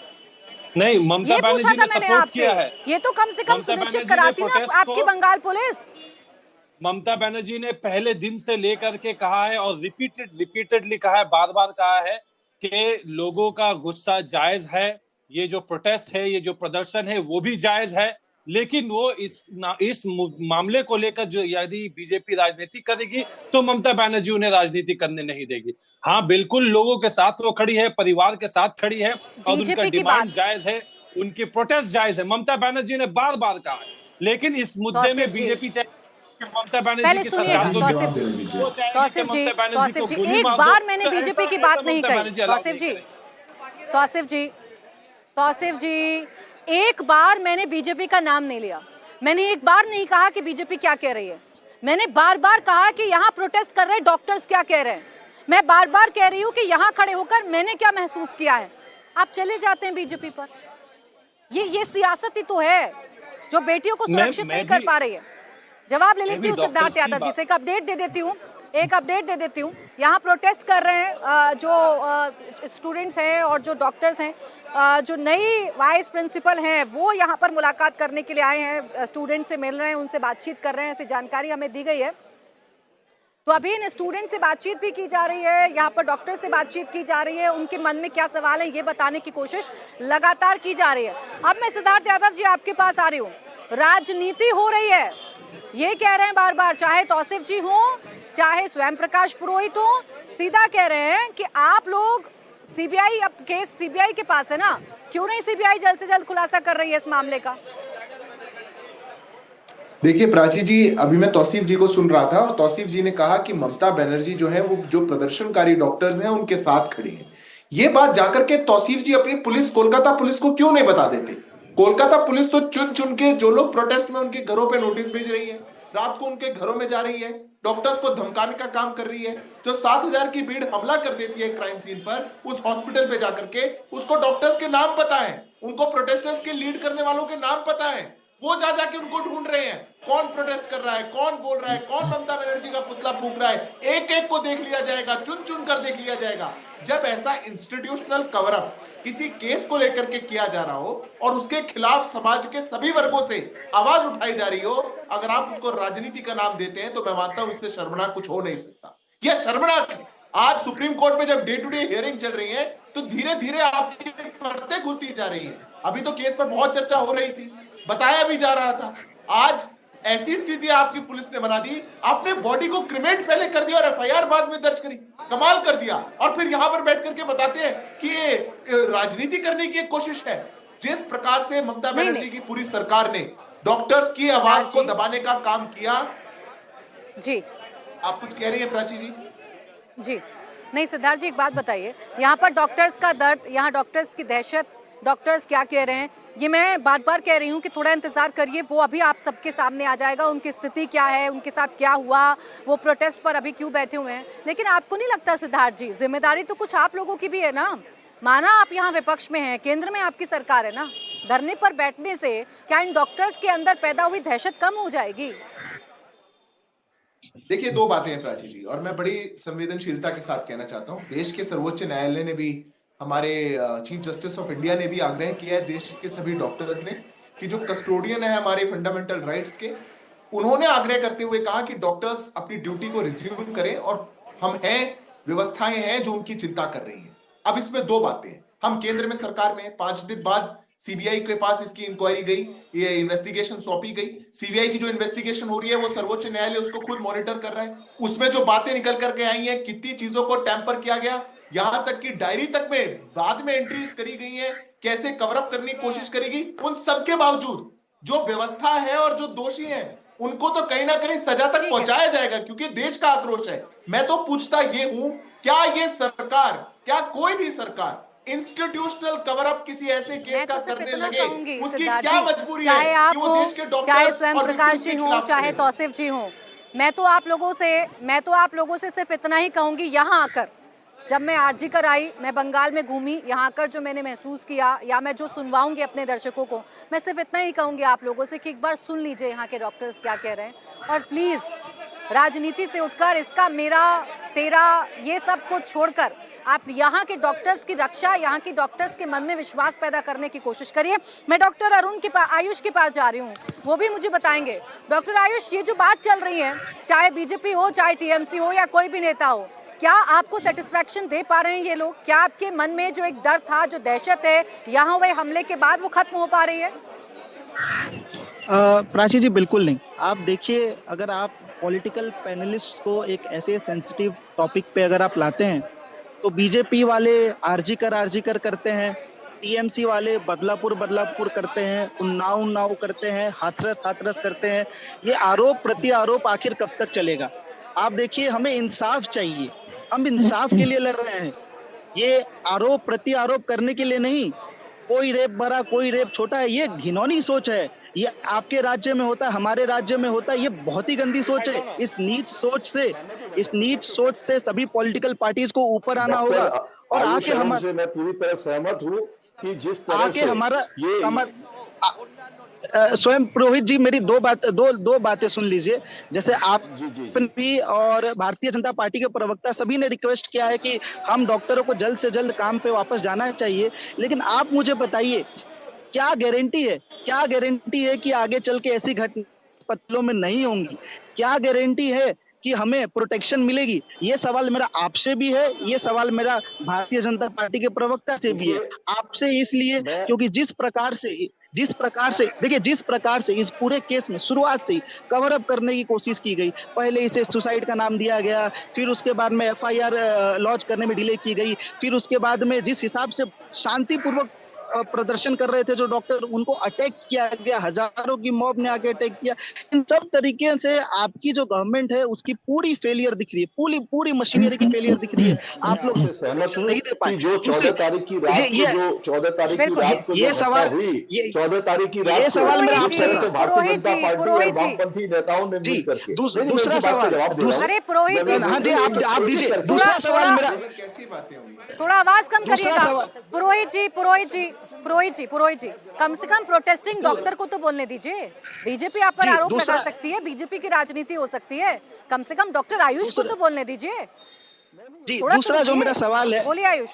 Speaker 4: नहीं, ममता
Speaker 1: ये पूछा
Speaker 4: बनर्जी
Speaker 1: था
Speaker 4: ने
Speaker 1: मैंने
Speaker 4: सपोर्ट किया
Speaker 1: आपसे,
Speaker 4: है।
Speaker 1: ये तो कम से कम
Speaker 4: ममता
Speaker 1: सुनिश्चित
Speaker 4: बनर्जी ने
Speaker 1: कराती ना
Speaker 4: प्रोटेस्ट
Speaker 1: आपकी
Speaker 4: को-
Speaker 1: बंगाल पुलिस।
Speaker 4: ममता बनर्जी ने पहले दिन से लेकर के कहा है और रिपीटेडली कहा है, बार बार कहा है कि लोगों का गुस्सा जायज है, ये जो प्रोटेस्ट है, ये जो प्रदर्शन है वो भी जायज है, लेकिन वो इस मामले को लेकर जो यदि बीजेपी राजनीति करेगी तो ममता बनर्जी उन्हें राजनीति करने नहीं देगी। हाँ, बिल्कुल लोगों के साथ वो खड़ी है, परिवार के साथ खड़ी है और उनका
Speaker 1: बीजेपी की
Speaker 4: डिमांड
Speaker 1: बात,
Speaker 4: जायज है, उनकी प्रोटेस्ट जायज है। ममता बनर्जी ने बार बार कहा है, लेकिन इस मुद्दे में
Speaker 1: तौसीफ जी,
Speaker 4: बीजेपी चाहे ममता बनर्जी
Speaker 1: पहले
Speaker 4: की
Speaker 1: सुनिएगा
Speaker 4: सरकार
Speaker 1: तौसीफ जी, तौसीफ जी, तौसीफ जी, एक बार मैंने बीजेपी की बात नहीं कही। तौसीफ जी, तौसीफ जी, तौसीफ जी, एक बार मैंने बीजेपी का नाम नहीं लिया। मैंने एक बार नहीं कहा कि बीजेपी क्या कह रही है। मैंने बार बार कहा कि यहाँ प्रोटेस्ट कर रहे डॉक्टर्स क्या कह रहे हैं। मैं बार बार कह रही हूँ कि यहाँ खड़े होकर मैंने क्या महसूस किया है। आप चले जाते हैं बीजेपी पर। ये सियासत ही तो है जो बेटियों को सुरक्षित नहीं कर पा रही है। जवाब ले लेती हूँ सिद्धार्थ यादव जी से, एक अपडेट दे देती हूँ। यहाँ प्रोटेस्ट कर रहे हैं जो स्टूडेंट्स हैं और जो डॉक्टर्स हैं, जो नई वाइस प्रिंसिपल हैं वो यहाँ पर मुलाकात करने के लिए आए हैं, स्टूडेंट से मिल रहे हैं, उनसे बातचीत कर रहे हैं, ऐसी जानकारी हमें दी गई है। तो अभी इन स्टूडेंट से बातचीत भी की जा रही है, यहाँ पर डॉक्टर से बातचीत की जा रही है, उनके मन में क्या सवाल है ये बताने की कोशिश लगातार की जा रही है। अब मैं सिद्धार्थ यादव जी आपके पास आ रही हूँ। राजनीति हो रही है, ये कह रहे हैं बार बार, चाहे तौसीफ जी हो चाहे स्वयं प्रकाश पुरोहित हो, सीधा कह रहे हैं कि आप लोग सीबीआई, अब केस सीबीआई के पास है ना, क्यों नहीं सीबीआई जल्द से जल्द खुलासा कर रही है इस मामले का।
Speaker 5: देखिए प्राची जी, अभी मैं तौसीफ जी को सुन रहा था और तौसीफ जी ने कहा कि ममता बनर्जी जो है वो जो प्रदर्शनकारी डॉक्टर्स हैं उनके साथ खड़ी है। ये बात जाकर के तौसीफ जी अपनी पुलिस, कोलकाता पुलिस को क्यों नहीं बता देते? कोलकाता पुलिस तो चुन चुन के जो लोग प्रोटेस्ट में उनके घरों पे नोटिस भेज रही है, रात को उनके घरों में जा रही है, डॉक्टर्स को धमकाने का काम कर रही है। जो 7,000 की भीड़ हमला कर देती है क्राइम सीन पर, उस हॉस्पिटल पे जाकर के उसको डॉक्टर्स के नाम पता है, उनको प्रोटेस्टर्स के लीड करने वालों के नाम पता है। वो जा जाके उनको ढूंढ रहे हैं, कौन प्रोटेस्ट कर रहा है, कौन बोल रहा है, कौन ममता बनर्जी का पुतला फूंक रहा है, एक एक को देख लिया जाएगा, चुन चुन कर देख लिया जाएगा। जब ऐसा इंस्टीट्यूशनल कवरअप किसी केस को लेकर के किया जा रहा हो और उसके खिलाफ समाज के सभी वर्गों से आवाज उठाई जा रही हो, अगर आप उसको राजनीति का नाम देते हैं तो मैं मानता हूं इससे शर्मनाक कुछ हो नहीं सकता। यह शर्मनाक है। आज सुप्रीम कोर्ट में जब डे टू डे हियरिंग चल रही है तो धीरे धीरे आपकी परतें खुलती जा रही है। अभी तो केस पर बहुत चर्चा हो रही थी, बताया भी जा रहा था। आज ऐसी स्थिति आपकी पुलिस ने बना दी, आपने बॉडी को क्रिमेट पहले कर दिया और एफआईआर बाद में दर्ज करी, कमाल कर दिया। और फिर यहां पर बैठ करके बताते हैं कि ये राजनीति करने की एक कोशिश है। जिस प्रकार से ममता बनर्जी की पूरी सरकार ने डॉक्टर्स की आवाज को दबाने का काम किया। जी आप कुछ कह रही है प्राची जी?
Speaker 1: जी नहीं सिद्धार्थ जी, एक बात बताइए, यहाँ पर डॉक्टर्स का दर्द, यहाँ डॉक्टर्स की दहशत, डॉक्टर्स क्या कह रहे हैं, ये मैं बार बार कह रही हूँ कि थोड़ा इंतजार करिए, वो अभी आप सबके सामने आ जाएगा। उनकी स्थिति क्या है, उनके साथ क्या हुआ, वो प्रोटेस्ट पर अभी क्यों बैठे हुए हैं। लेकिन आपको नहीं लगता सिद्धार्थ जी, जिम्मेदारी तो कुछ आप लोगों की भी है ना? माना आप यहाँ विपक्ष में हैं, केंद्र में आपकी सरकार है ना, धरने पर बैठने से क्या इन डॉक्टर्स के अंदर पैदा हुई दहशत कम हो जाएगी?
Speaker 5: देखिए दो बातें हैं प्राची जी, और मैं बड़ी संवेदनशीलता के साथ कहना चाहता हूँ। देश के सर्वोच्च न्यायालय ने भी, हमारे चीफ जस्टिस ऑफ इंडिया ने भी आग्रह किया है देश के सभी डॉक्टर्स ने कि जो कस्टोडियन है हमारे फंडामेंटल राइट्स के, उन्होंने आग्रह करते हुए कहा कि डॉक्टर्स अपनी ड्यूटी को रिज्यूम करें और हम हैं, व्यवस्थाएं हैं जो उनकी चिंता कर रही हैं। अब इसमें दो बातें हैं, हम केंद्र में सरकार में 5 दिन बाद सीबीआई के पास इसकी इंक्वायरी गई, ये इन्वेस्टिगेशन सौंपी गई। सीबीआई की जो इन्वेस्टिगेशन हो रही है वो सर्वोच्च न्यायालय उसको खुद मॉनिटर कर रहा है। उसमें जो बातें निकल करके आई हैं, कितनी चीजों को टेम्पर किया गया, यहां तक कि डायरी तक में बाद में एंट्रीज करी गई हैं, कैसे कवरअप करने की कोशिश करेगी, उन सबके बावजूद जो व्यवस्था है और जो दोषी हैं उनको तो कहीं ना कहीं सजा तक पहुंचाया जाएगा, क्योंकि देश का आक्रोश है। मैं तो पूछता ये हूं, क्या ये सरकार, क्या कोई भी सरकार इंस्टीट्यूशनल कवर अप किसी ऐसे केस
Speaker 1: मैं
Speaker 5: का
Speaker 1: तो सिर्फ
Speaker 5: करने
Speaker 1: इतना
Speaker 5: लगे,
Speaker 1: कहूंगी
Speaker 5: उसकी
Speaker 1: सिद्धार्थ
Speaker 5: क्या
Speaker 1: जी,
Speaker 5: मजबूरी
Speaker 1: चाहे
Speaker 5: है
Speaker 1: आप
Speaker 5: कि वो
Speaker 1: हो,
Speaker 5: देश के डॉक्टर
Speaker 1: चाहे स्वयं
Speaker 5: और
Speaker 1: प्रकाश
Speaker 5: विक्टिम्स
Speaker 1: जी
Speaker 5: के
Speaker 1: हो,
Speaker 5: खिलाफ
Speaker 1: चाहे
Speaker 5: खड़े हैं।
Speaker 1: तौसीफ जी हो, मैं तो आप लोगों से सिर्फ इतना ही कहूंगी, यहाँ आकर जब मैं आरजी कर आई, मैं बंगाल में घूमी, यहाँ आकर जो मैंने महसूस किया या मैं जो सुनवाऊंगी अपने दर्शकों को, मैं सिर्फ इतना ही कहूंगी आप लोगों से कि एक बार सुन लीजिए यहाँ के डॉक्टर्स क्या कह रहे हैं और प्लीज राजनीति से उठकर इसका मेरा तेरा ये सब कुछ छोड़कर आप यहाँ के डॉक्टर्स की रक्षा, यहाँ के डॉक्टर्स के मन में विश्वास पैदा करने की कोशिश करिए। मैं डॉक्टर अरुण के पास, आयुष के पास जा रही हूँ, वो भी मुझे बताएंगे। डॉक्टर आयुष, ये जो बात चल रही है, चाहे बीजेपी हो, चाहे टीएमसी हो या कोई भी नेता हो, क्या आपको सेटिस्फेक्शन दे पा रहे हैं ये लोग? क्या आपके मन में जो एक डर था, जो दहशत है यहाँ हुए हमले के बाद, वो खत्म हो पा रही है?
Speaker 6: प्राची जी, बिल्कुल नहीं। आप देखिए, अगर आप पॉलिटिकल पैनलिस्ट को एक ऐसे सेंसिटिव टॉपिक पे अगर आप लाते हैं, तो बीजेपी वाले आरजी कर करते हैं, टीएमसी वाले बदलापुर करते हैं, उन्नाव करते हैं, हाथरस करते हैं। ये आरोप प्रति आरोप आखिर कब तक चलेगा? आप देखिए, हमें इंसाफ चाहिए, हम इंसाफ के लिए लड़ रहे हैं, ये आरोप प्रति आरोप करने के लिए नहीं। कोई रेप बड़ा, कोई रेप छोटा है, ये घिनौनी सोच है। ये आपके राज्य में होता है, हमारे राज्य में होता है, ये बहुत ही गंदी सोच है। इस नीच सोच से सभी पॉलिटिकल पार्टीज को ऊपर आना होगा और आके हमारे,
Speaker 2: मैं पूरी तरह सहमत हूँ कि जिस तरह
Speaker 6: आके
Speaker 2: से
Speaker 6: हमारा
Speaker 2: ये
Speaker 6: स्वयं पुरोहित जी, मेरी दो बातें सुन लीजिए। जैसे आप भी और भारतीय जनता पार्टी के प्रवक्ता सभी ने रिक्वेस्ट किया है कि हम डॉक्टरों को जल्द से जल्द काम पे वापस जाना चाहिए, लेकिन आप मुझे बताइए, क्या गारंटी है कि आगे चल के ऐसी घटना पत्रों में नहीं होंगी? क्या गारंटी है कि हमें प्रोटेक्शन मिलेगी? ये सवाल मेरा आपसे भी है, ये सवाल मेरा भारतीय जनता पार्टी के प्रवक्ता से भी है। आपसे इसलिए क्योंकि जिस प्रकार से इस पूरे केस में शुरुआत से ही कवर अप करने की कोशिश की गई, पहले इसे सुसाइड का नाम दिया गया, फिर उसके बाद में एफआईआर लॉन्च करने में डिले की गई, फिर उसके बाद में जिस हिसाब से शांतिपूर्वक प्रदर्शन कर रहे थे जो डॉक्टर, उनको अटैक किया गया, हजारों की मॉब ने आके अटैक किया। इन सब तरीके से आपकी जो गवर्नमेंट है उसकी पूरी फेलियर दिख रही है, पूरी मशीनरी की फेलियर दिख रही है। आप लोग
Speaker 2: सहमत हूँ
Speaker 6: नहीं दे पाए।
Speaker 2: जो 14 तारीख की रात को 14 तारीख की रात को
Speaker 6: ये सवाल
Speaker 2: हुई, 14 तारीख की रात
Speaker 6: ये सवाल मेरा
Speaker 2: जिस तरह से भारतीय जनता पार्टी और वामपंथी नेताओं ने मिल करके
Speaker 6: दूसरा सवाल,
Speaker 1: अरे पुरोहित जी,
Speaker 6: हाँ जी, आप दीजिए दूसरा सवाल मेरा।
Speaker 5: कैसी बातें हुई?
Speaker 1: थोड़ा आवाज कम
Speaker 6: दूसरा
Speaker 1: करिएगा।
Speaker 6: सवाल-
Speaker 1: पुरोहित जी, कम से कम प्रोटेस्टिंग डॉक्टर को तो बोलने दीजिए। बीजेपी आप पर
Speaker 6: जी,
Speaker 1: आरोप
Speaker 6: दूसरा-
Speaker 1: लगा सकती है, बीजेपी की राजनीति हो सकती है, कम से कम डॉक्टर आयुष को तो बोलने दीजिए।
Speaker 6: जी,
Speaker 1: थोड़ा तो
Speaker 6: दूसरा जो
Speaker 1: रुकिए।
Speaker 6: मेरा सवाल है,
Speaker 1: बोलिए आयुष।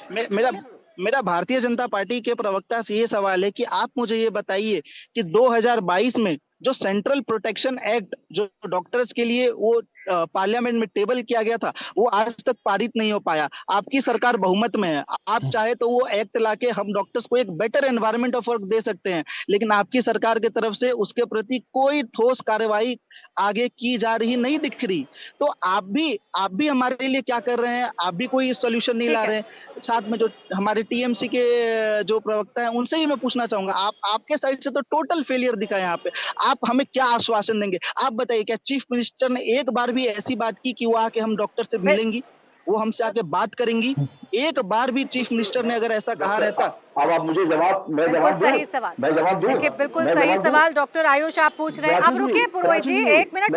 Speaker 6: मेरा भारतीय जनता पार्टी के प्रवक्ता से ये सवाल है कि आप मुझे ये बताइए कि 2022 में जो सेंट्रल प्रोटेक्शन एक्ट जो डॉक्टर्स के लिए वो पार्लियामेंट में टेबल किया गया था, वो आज तक पारित नहीं हो पाया। आपकी सरकार बहुमत में है, आप चाहे तो वो एक्ट लाके हम डॉक्टर्स को एक बेटर एनवायरनमेंट ऑफ वर्क दे सकते हैं, लेकिन आपकी सरकार की तरफ से उसके प्रति कोई ठोस कार्रवाई आगे की जा रही नहीं दिख रही। तो आप भी हमारे लिए क्या कर रहे हैं? आप भी कोई सोल्यूशन नहीं ला रहे हैं। साथ में जो हमारे टीएमसी के जो प्रवक्ता हैं, उनसे भी मैं पूछना चाहूंगा, आपके साइड से तो टोटल फेलियर दिखा है यहाँ पे। आप हमें क्या आश्वासन देंगे? आप बताइए, क्या चीफ मिनिस्टर ने एक बार भी ऐसी बात की कि वो आके हम डॉक्टर से मिलेंगी, वो हमसे आके बात करेंगी? एक बार भी चीफ मिनिस्टर ने अगर ऐसा कहा रहता।
Speaker 2: अब आप मुझे
Speaker 1: बिल्कुल सही सवाल, देखिए बिल्कुल सही सवाल डॉक्टर आयुष आप पूछ रहे हैं। अब रुकिए पुरोहित जी, एक मिनट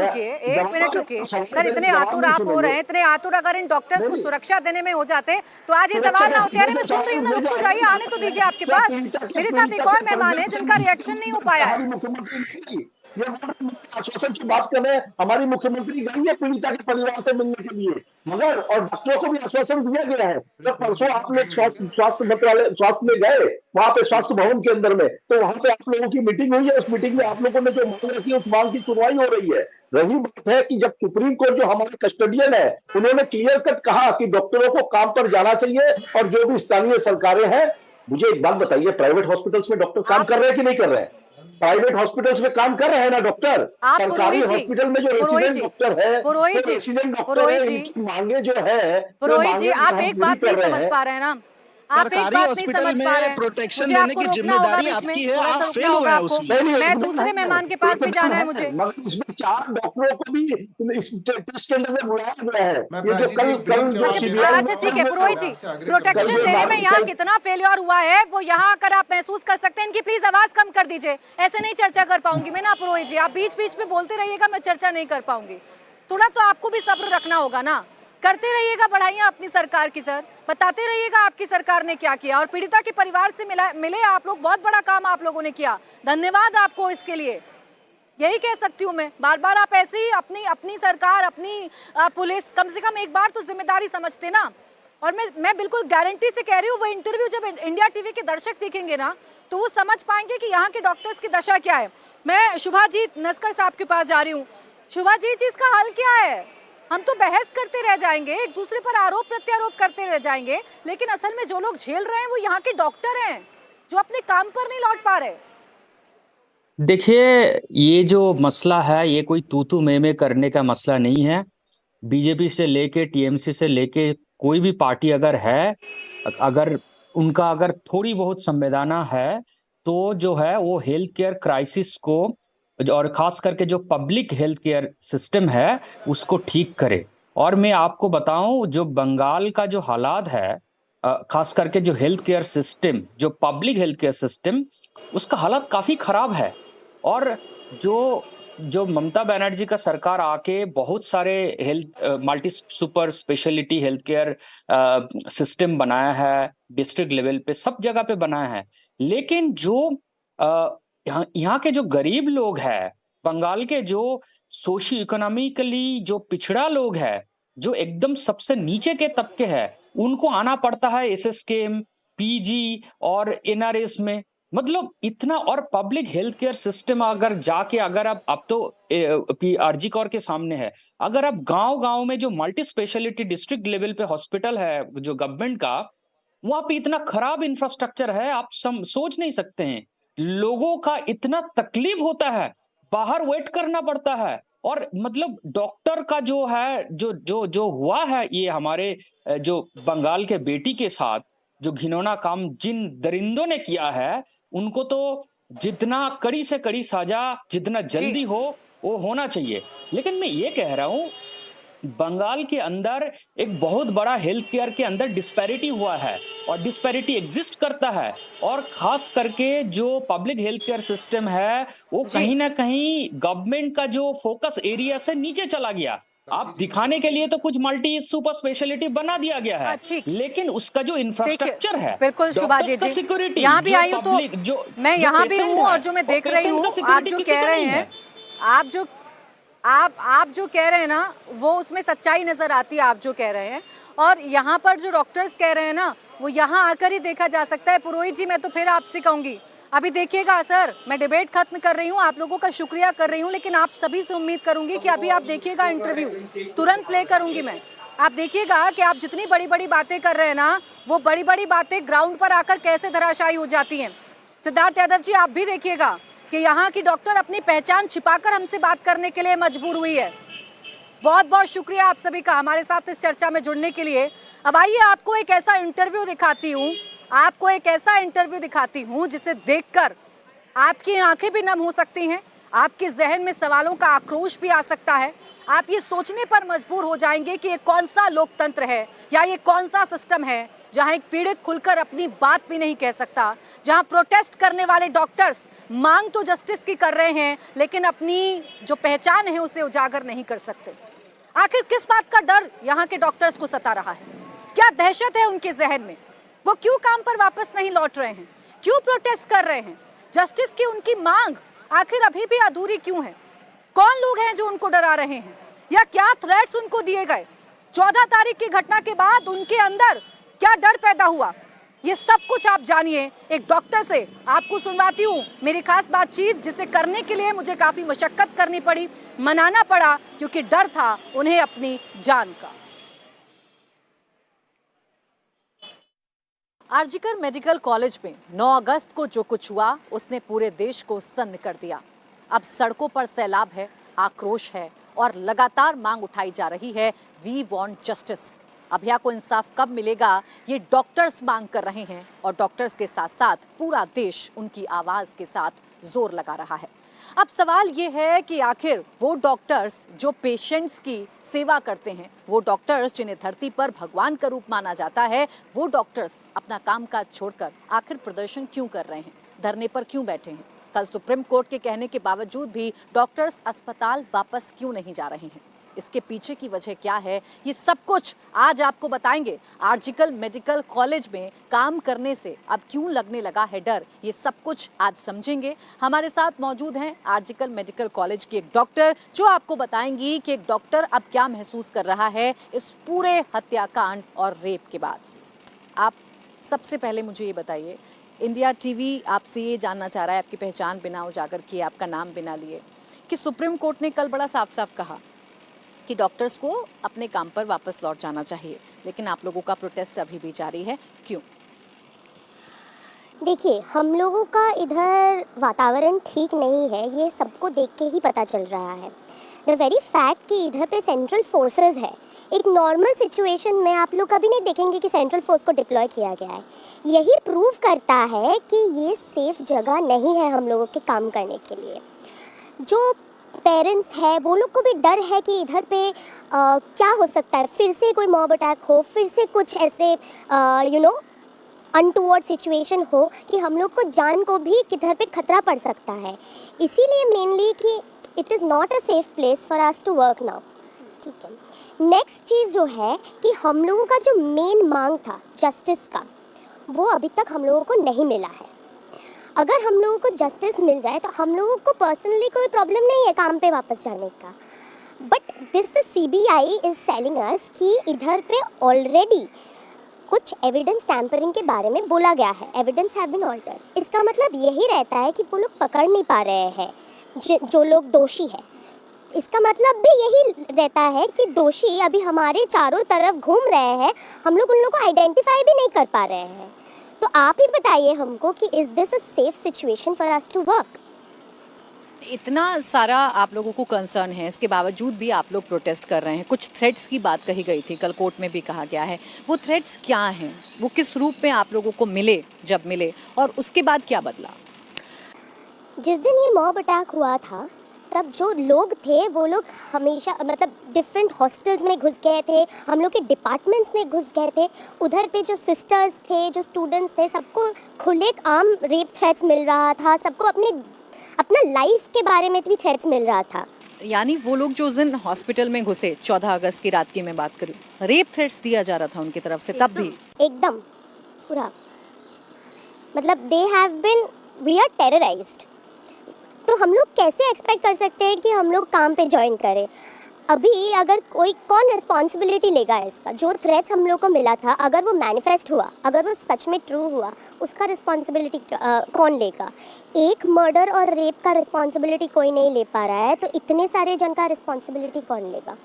Speaker 1: रुकिए सर, इतने आतुर आप हो रहे हैं, इतने आतुर अगर इन डॉक्टर्स को सुरक्षा देने में हो जाते तो आज ये सवाल ना होते। अरे मैं सुन रही हूँ ना, रुको जाइए, आने तो दीजिए। आपके पास मेरे साथ एक और मेहमान है जिनका रिएक्शन नहीं हो पाया है।
Speaker 2: ये आश्वासन की बात कर रहे हैं। हमारी मुख्यमंत्री गई है पीड़िता के परिवार से मिलने के लिए, मगर और डॉक्टरों को भी आश्वासन दिया गया है। जब परसों आप लोग स्वास्थ्य मंत्रालय स्वास्थ्य में गए, वहां पे स्वास्थ्य भवन के अंदर में, तो वहां पे आप लोगों की मीटिंग हुई है। उस मीटिंग में आप लोगों ने जो मांग रखी है, उस मांग की सुनवाई हो रही है। रही बात है कि जब सुप्रीम कोर्ट जो हमारे कस्टोडियन है, उन्होंने क्लियर कट कहा कि डॉक्टरों को काम पर जाना चाहिए, और जो भी स्थानीय सरकारें हैं, मुझे एक बात बताइए, प्राइवेट हॉस्पिटल्स में डॉक्टर काम कर रहे हैं कि नहीं कर रहे हैं? प्राइवेट हॉस्पिटल्स में काम कर रहे हैं ना डॉक्टर। सरकारी हॉस्पिटल में जो रेसिडेंट डॉक्टर है, रेसिडेंट डॉक्टर है, इनकी मांगे जो है,
Speaker 1: पुरोहित जी आप एक बात नहीं समझ पा रहे हैं ना, आप एक
Speaker 6: सरकारी
Speaker 1: बात नहीं
Speaker 6: हॉस्पिटल
Speaker 1: समझ पा रहे
Speaker 6: में
Speaker 1: हैं।
Speaker 6: प्रोटेक्शन
Speaker 1: मुझे
Speaker 6: देने
Speaker 1: आपको
Speaker 6: की
Speaker 1: रोकना होगा
Speaker 6: जिम्मेदारी
Speaker 1: बीच में,
Speaker 6: आपकी है,
Speaker 1: थोड़ा सा
Speaker 6: आप
Speaker 1: रुकना
Speaker 6: फेल हुए
Speaker 1: होगा
Speaker 6: हैं
Speaker 1: आपको।
Speaker 6: उसमें।
Speaker 1: मैं दूसरे मेहमान के पास भी जाना है मुझे।
Speaker 2: मगर इसमें 4 डॉक्टरों को भी इस टेस्ट के अंदर में बुलाया गया है।
Speaker 5: मैं
Speaker 2: ये जो
Speaker 5: प्राची जी
Speaker 2: कल
Speaker 5: एक ब्रीफ
Speaker 2: कल जो
Speaker 5: जवाब देना
Speaker 2: CBI
Speaker 1: अच्छा ठीक है
Speaker 5: चाहूंगा।
Speaker 1: पुरोहित
Speaker 5: मैं
Speaker 1: जी,
Speaker 5: आपसे आग्रह
Speaker 1: प्रोटेक्शन
Speaker 5: करूंगा।
Speaker 1: देने में यहाँ कितना फेलियर हुआ है वो यहाँ आकर आप महसूस कर सकते हैं। इनकी प्लीज आवाज कम कर दीजिए, ऐसे नहीं चर्चा कर पाऊंगी मैं ना पुरोहित जी। आप बीच बीच में बोलते रहिएगा, मैं चर्चा नहीं कर पाऊंगी। थोड़ा तो आपको भी सब्र रखना होगा ना। करते रहिएगा बढ़ाइए अपनी सरकार की, सर बताते रहिएगा आपकी सरकार ने क्या किया। और पीड़िता के परिवार से मिले आप लोग, बहुत बड़ा काम आप लोगों ने किया, धन्यवाद आपको इसके लिए। यही कह सकती हूँ मैं। बार बार आप ऐसे ही अपनी सरकार, अपनी पुलिस, कम से कम एक बार तो जिम्मेदारी समझते ना। और मैं बिल्कुल गारंटी से कह रही हूँ, वो इंटरव्यू जब इंडिया टीवी के दर्शक देखेंगे ना तो वो समझ पाएंगे कि यहाँ के डॉक्टर्स की दशा क्या है। मैं शुभाजीत नस्कर साहब के पास जा रही हूँ। शुभाजीत जी, इसका हल क्या है? हम तो बहस करते रह जाएंगे, एक दूसरे पर आरोप प्रत्यारोप करते रह जाएंगे, लेकिन असल में जो लोग झेल रहे हैं वो यहाँ के डॉक्टर हैं जो अपने काम पर नहीं लौट पा रहे।
Speaker 7: देखिए, ये जो मसला है ये कोई तू मैं करने का मसला नहीं है। बीजेपी से लेके टीएमसी से लेके कोई भी पार्टी अगर है, अगर उनका अगर थोड़ी बहुत संवेदना है तो जो है वो हेल्थ केयर क्राइसिस को और खास करके जो पब्लिक हेल्थ केयर सिस्टम है उसको ठीक करे। और मैं आपको बताऊं, जो बंगाल का जो हालात है, खास करके जो हेल्थ केयर सिस्टम, जो पब्लिक हेल्थ केयर सिस्टम, उसका हालत काफी खराब है। और जो जो ममता बनर्जी का सरकार आके बहुत सारे health multi super speciality health care system बनाया है, डिस्ट्रिक्ट लेवल पे सब जगह पे बनाया है, लेकिन जो यहाँ के जो गरीब लोग हैं, बंगाल के जो सोशियो इकोनॉमिकली जो पिछड़ा लोग है, जो एकदम सबसे नीचे के तबके है, उनको आना पड़ता है एसएसकेएम, पीजी और एनआरएस में। मतलब इतना। और पब्लिक हेल्थ केयर सिस्टम अगर जाके, अगर आप अब तो आरजी कौर के सामने है, अगर आप गांव गांव में जो मल्टी स्पेशलिटी डिस्ट्रिक्ट लेवल पे हॉस्पिटल है जो गवर्नमेंट का, वहां पे इतना खराब इंफ्रास्ट्रक्चर है, आप सोच नहीं सकते हैं। लोगों का इतना तकलीफ होता है, बाहर वेट करना पड़ता है। और मतलब डॉक्टर का जो है, जो जो जो हुआ है ये हमारे जो बंगाल के बेटी के साथ, जो घिनौना काम जिन दरिंदों ने किया है, उनको तो जितना कड़ी से कड़ी सजा जितना जल्दी हो वो होना चाहिए। लेकिन मैं ये कह रहा हूं, बंगाल के अंदर एक बहुत बड़ा हेल्थ केयर के अंदर डिस्पैरिटी हुआ है और डिस्पैरिटी एग्जिस्ट करता है। और खास करके जो पब्लिक हेल्थ केयर सिस्टम है वो कहीं ना कहीं गवर्नमेंट का जो फोकस एरिया से नीचे चला गया। आप दिखाने के लिए तो कुछ मल्टी सुपर स्पेशलिटी बना दिया गया है, लेकिन उसका जो इंफ्रास्ट्रक्चर है,
Speaker 1: बिल्कुल शुभाजीत जी,
Speaker 7: सिक्योरिटी,
Speaker 1: यहाँ भी आई हूँ तो मैं यहाँ भी हूँ और जो मैं देख रही हूँ, आप जो कह रहे हैं, आप जो कह रहे हैं ना वो उसमें सच्चाई नजर आती है, आप जो कह रहे हैं। और यहाँ पर जो डॉक्टर्स कह रहे हैं ना वो यहाँ आकर ही देखा जा सकता है। पुरोहित जी, मैं तो फिर आपसे कहूंगी, अभी देखिएगा सर, मैं डिबेट खत्म कर रही हूँ, आप लोगों का शुक्रिया कर रही हूँ, लेकिन आप सभी से उम्मीद करूंगी कि अभी आप देखिएगा इंटरव्यू, तुरंत प्ले करूंगी मैं। आप देखिएगा कि आप जितनी बड़ी बड़ी बातें कर रहे हैं ना, वो बड़ी बड़ी बातें ग्राउंड पर आकर कैसे धराशायी हो जाती हैं। सिद्धार्थ यादव जी, आप भी देखिएगा कि यहाँ की डॉक्टर अपनी पहचान छिपाकर हमसे बात करने के लिए मजबूर हुई है। बहुत बहुत शुक्रिया आप सभी का हमारे साथ इस चर्चा में जुड़ने के लिए। अब आइए आपको एक ऐसा इंटरव्यू दिखाती हूँ, जिसे देखकर आपकी आंखें भी नम हो सकती हैं, आपके जहन में सवालों का आक्रोश भी आ सकता है। आप ये सोचने पर मजबूर हो जाएंगे कि ये कौन सा लोकतंत्र है या ये कौन सा सिस्टम है जहां एक पीड़ित खुलकर अपनी बात भी नहीं कह सकता, जहां प्रोटेस्ट करने वाले डॉक्टर्स मांग तो जस्टिस की कर रहे हैं लेकिन अपनी जो पहचान है उसे उजागर नहीं कर सकते। आखिर किस बात का डर यहाँ के डॉक्टर्स को सता रहा है? क्या दहशत है उनके जहन में? वो क्यों काम पर वापस नहीं लौट रहे हैं? क्यों प्रोटेस्ट कर रहे हैं? जस्टिस की उनकी मांग आखिर अभी भी अधूरी क्यों है? कौन लोग हैं जो उनको डरा रहे हैं या क्या थ्रेट्स उनको दिए गए? 14 तारीख की घटना के बाद उनके अंदर क्या डर पैदा हुआ? ये सब कुछ आप जानिए एक डॉक्टर से। आपको सुनवाती हूँ मेरी खास बातचीत, जिसे करने के लिए मुझे काफी मशक्कत करनी पड़ी, मनाना पड़ा, क्योंकि डर था उन्हें अपनी जान का। आरजीकर मेडिकल कॉलेज में 9 अगस्त को जो कुछ हुआ उसने पूरे देश को सन्न कर दिया। अब सड़कों पर सैलाब है, आक्रोश है और लगातार मांग उठाई जा रही है, वी वांट जस्टिस। अभया को इंसाफ कब मिलेगा, ये डॉक्टर्स मांग कर रहे हैं और डॉक्टर्स के साथ साथ पूरा देश उनकी आवाज के साथ जोर लगा रहा है। अब सवाल ये है कि आखिर वो डॉक्टर्स जो पेशेंट्स की सेवा करते हैं, वो डॉक्टर्स जिन्हें धरती पर भगवान का रूप माना जाता है, वो डॉक्टर्स अपना कामकाज छोड़कर आखिर प्रदर्शन क्यों कर रहे हैं, धरने पर क्यों बैठे हैं? कल सुप्रीम कोर्ट के कहने के बावजूद भी डॉक्टर्स अस्पताल वापस क्यों नहीं जा रहे हैं? इसके पीछे की वजह क्या है, ये सब कुछ आज आपको बताएंगे। आर्जिकल मेडिकल कॉलेज में काम करने से अब क्यों लगने लगा है डर, ये सब कुछ आज समझेंगे। हमारे साथ मौजूद हैं आर्जिकल मेडिकल कॉलेज की एक डॉक्टर, जो आपको बताएंगी कि एक डॉक्टर अब क्या महसूस कर रहा है इस पूरे हत्याकांड और रेप के बाद। आप सबसे पहले मुझे ये बताइए, इंडिया टीवी आपसे ये जानना चाह रहा है, आपकी पहचान बिना उजागर किए, आपका नाम बिना लिए, कि सुप्रीम कोर्ट ने कल बड़ा साफ साफ कहा कि डॉक्टर्स को अपने काम पर वापस लौट जाना चाहिए, लेकिन आप लोगों का प्रोटेस्ट अभी भी जारी है, क्यों?
Speaker 8: देखिए, हम लोगों का इधर वातावरण ठीक नहीं है, ये सबको देख के ही पता चल रहा है। द वेरी फैक्ट कि इधर पे सेंट्रल फोर्सेस है, एक नॉर्मल सिचुएशन में आप लोग कभी नहीं देखेंगे कि सेंट्रल फोर्स को डिप्लॉय किया गया है। यही प्रूव करता है कि ये सेफ जगह नहीं है हम लोगों के काम करने के लिए। जो पेरेंट्स है वो लोग को भी डर है कि इधर पे क्या हो सकता है, फिर से कोई मॉब अटैक हो, फिर से कुछ ऐसे अनटुवर्ड सिचुएशन हो कि हम लोग को जान को भी किधर पे खतरा पड़ सकता है। इसीलिए मेनली कि it is not a safe place for us to work now. ठीक है, नेक्स्ट चीज़ जो है कि हम लोगों का जो मेन मांग था जस्टिस का, वो अभी तक हम लोगों को नहीं मिला है। अगर हम लोगों को जस्टिस मिल जाए तो हम लोगों को पर्सनली कोई प्रॉब्लम नहीं है काम पे वापस जाने का, but this the CBI is selling us कि इधर पे ऑलरेडी कुछ एविडेंस टैम्परिंग के बारे में बोला गया है, एविडेंस हैव बीन ऑल्टर्ड। इसका मतलब यही रहता है कि वो लोग पकड़ नहीं पा रहे हैं जो लोग दोषी है। इसका मतलब भी यही रहता है कि दोषी अभी हमारे चारों तरफ घूम रहे हैं, हम लोग उन लोगों को आइडेंटिफाई भी नहीं कर पा रहे हैं। तो आप ही बताइए हमको कि is this a safe situation for us to work?
Speaker 1: इतना सारा आप लोगों को कंसर्न है, इसके बावजूद भी आप लोग प्रोटेस्ट कर रहे हैं। कुछ थ्रेट्स की बात कही गई थी, कल कोर्ट में भी कहा गया है, वो थ्रेट्स क्या हैं, वो किस रूप में आप लोगों को मिले, जब मिले, और उसके बाद क्या बदला?
Speaker 8: जिस दिन ये मॉब अटैक हुआ था तब जो लोग थे वो लोग हमेशा मतलब डिफरेंट हॉस्टल्स में घुस गए थे, हम लोग के डिपार्टमेंट्स में घुस गए थे। उधर पे जो सिस्टर्स थे, जो स्टूडेंट्स थे, सबको खुले आम रेप थ्रेट्स मिल रहा था, सबको अपना लाइफ के बारे में भी थ्रेट्स मिल रहा था।
Speaker 1: यानी वो लोग जो उस दिन हॉस्पिटल में घुसे, 14 अगस्त की रात की मैं बात करूँ, रेप थ्रेट्स दिया जा रहा था उनकी तरफ से, तब भी
Speaker 8: एकदम पूरा मतलब they have been, we are terrorised. तो हम लोग कैसे एक्सपेक्ट कर सकते हैं कि हम लोग काम पे ज्वाइन करें? अभी अगर कौन रिस्पॉन्सिबिलिटी लेगा इसका? जो थ्रेट्स हम लोग को मिला था, अगर वो मैनिफेस्ट हुआ, अगर वो सच में ट्रू हुआ, उसका रिस्पॉन्सिबिलिटी कौन लेगा? एक मर्डर और रेप का रिस्पॉन्सिबिलिटी कोई नहीं ले पा रहा है, तो इतने सारे जन का रिस्पॉन्सिबिलिटी कौन लेगा?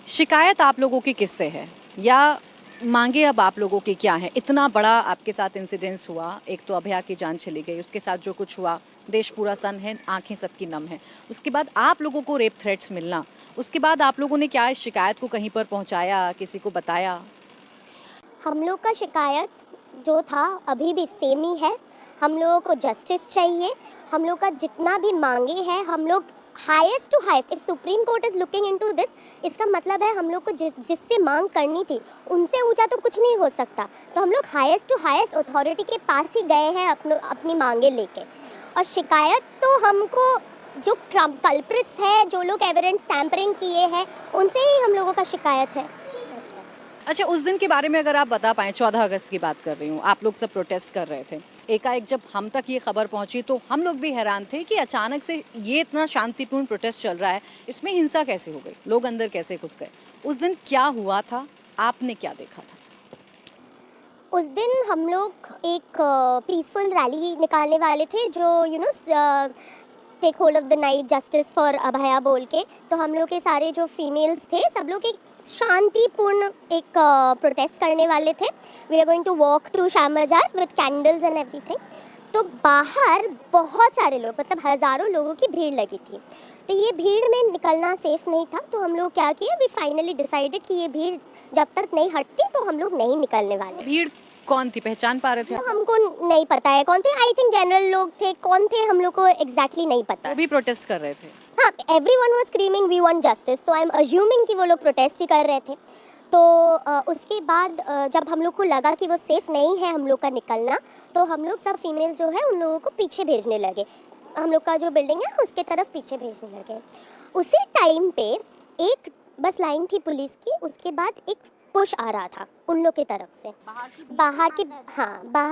Speaker 1: शिकायत आप लोगों की किससे है, या मांगे अब आप लोगों की क्या है? इतना बड़ा आपके साथ इंसिडेंस हुआ, एक तो अभया की जान चली गई, उसके साथ जो कुछ हुआ, देश पूरा सन है, आंखें सबकी नम है। उसके बाद आप लोगों को रेप थ्रेट्स मिलना, उसके बाद आप लोगों ने क्या इस शिकायत को कहीं पर पहुंचाया, किसी को बताया?
Speaker 8: हम लोग का शिकायत जो था अभी भी सेम ही है। हम लोगों को जस्टिस चाहिए। हम लोग का जितना भी मांगे हैं, हम लोग highest to highest, if supreme court is looking into this, इसका मतलब है हम लोग को जिससे मांग करनी थी उनसे ऊंचा तो कुछ नहीं हो सकता। तो हम लोग हाईएस्ट टू हाईएस्ट अथॉरिटी के पास ही गए हैं अपनी मांगे लेके। और शिकायत तो हमको जो कल्प्रिट्स है, जो लोग एविडेंस टैम्परिंग किए हैं, उनसे ही हम लोगों का शिकायत है।
Speaker 1: अच्छा, उस दिन के बारे में अगर आप बता पाएं, 14 अगस्त की बात कर रही हूँ, आप लोग सब प्रोटेस्ट कर रहे थे, एकाएक जब हम तक ये खबर पहुंची तो हम लोग भी हैरान थे कि अचानक से ये इतना शांतिपूर्ण प्रोटेस्ट चल रहा है, इसमें हिंसा कैसे हो गई, लोग अंदर कैसे घुस गए? उस दिन क्या हुआ था, आपने क्या देखा था?
Speaker 8: उस दिन हम लोग एक पीसफुल रैली निकालने वाले थे, जो take hold of the night, justice for Abhaya बोल के। तो हम लोग के सारे जो फीमेल्स थे, सब लोग एक शांतिपूर्ण एक प्रोटेस्ट करने वाले थे। We are going to walk to Shyam Bazar with candles and everything. तो बाहर बहुत सारे लोग, मतलब हज़ारों लोगों की भीड़ लगी थी। तो ये भीड़ में निकलना सेफ नहीं था, तो हम लोग क्या किए, वी फाइनली डिसाइडेड कि ये भीड़ जब तक नहीं हटती तो हम लोग नहीं निकलने वाले।
Speaker 1: भीड़ कौन थी, पहचान पा रहे थे?
Speaker 8: तो हमको नहीं पता है कौन थे, आई थिंक जनरल लोग थे, कौन थे हम लोग को एग्जैक्टली नहीं पता।
Speaker 1: वो भी प्रोटेस्ट कर रहे थे?
Speaker 8: हाँ, everyone was screaming we want justice, तो आई एम अज्यूमिंग कि वो लोग प्रोटेस्ट ही कर रहे थे। तो उसके बाद जब हम लोग को लगा कि वो सेफ़ नहीं है हम लोग का निकलना, तो हम लोग सब फीमेल जो है उन लोगों को पीछे भेजने लगे। हम लोग का जो बिल्डिंग है उसके तरफ पीछे भेजने लगे। उसी टाइम पे एक बस लाइन थी पुलिस की, उसके बाद एक पुश आ रहा था उन लोग की तरफ से, बाहर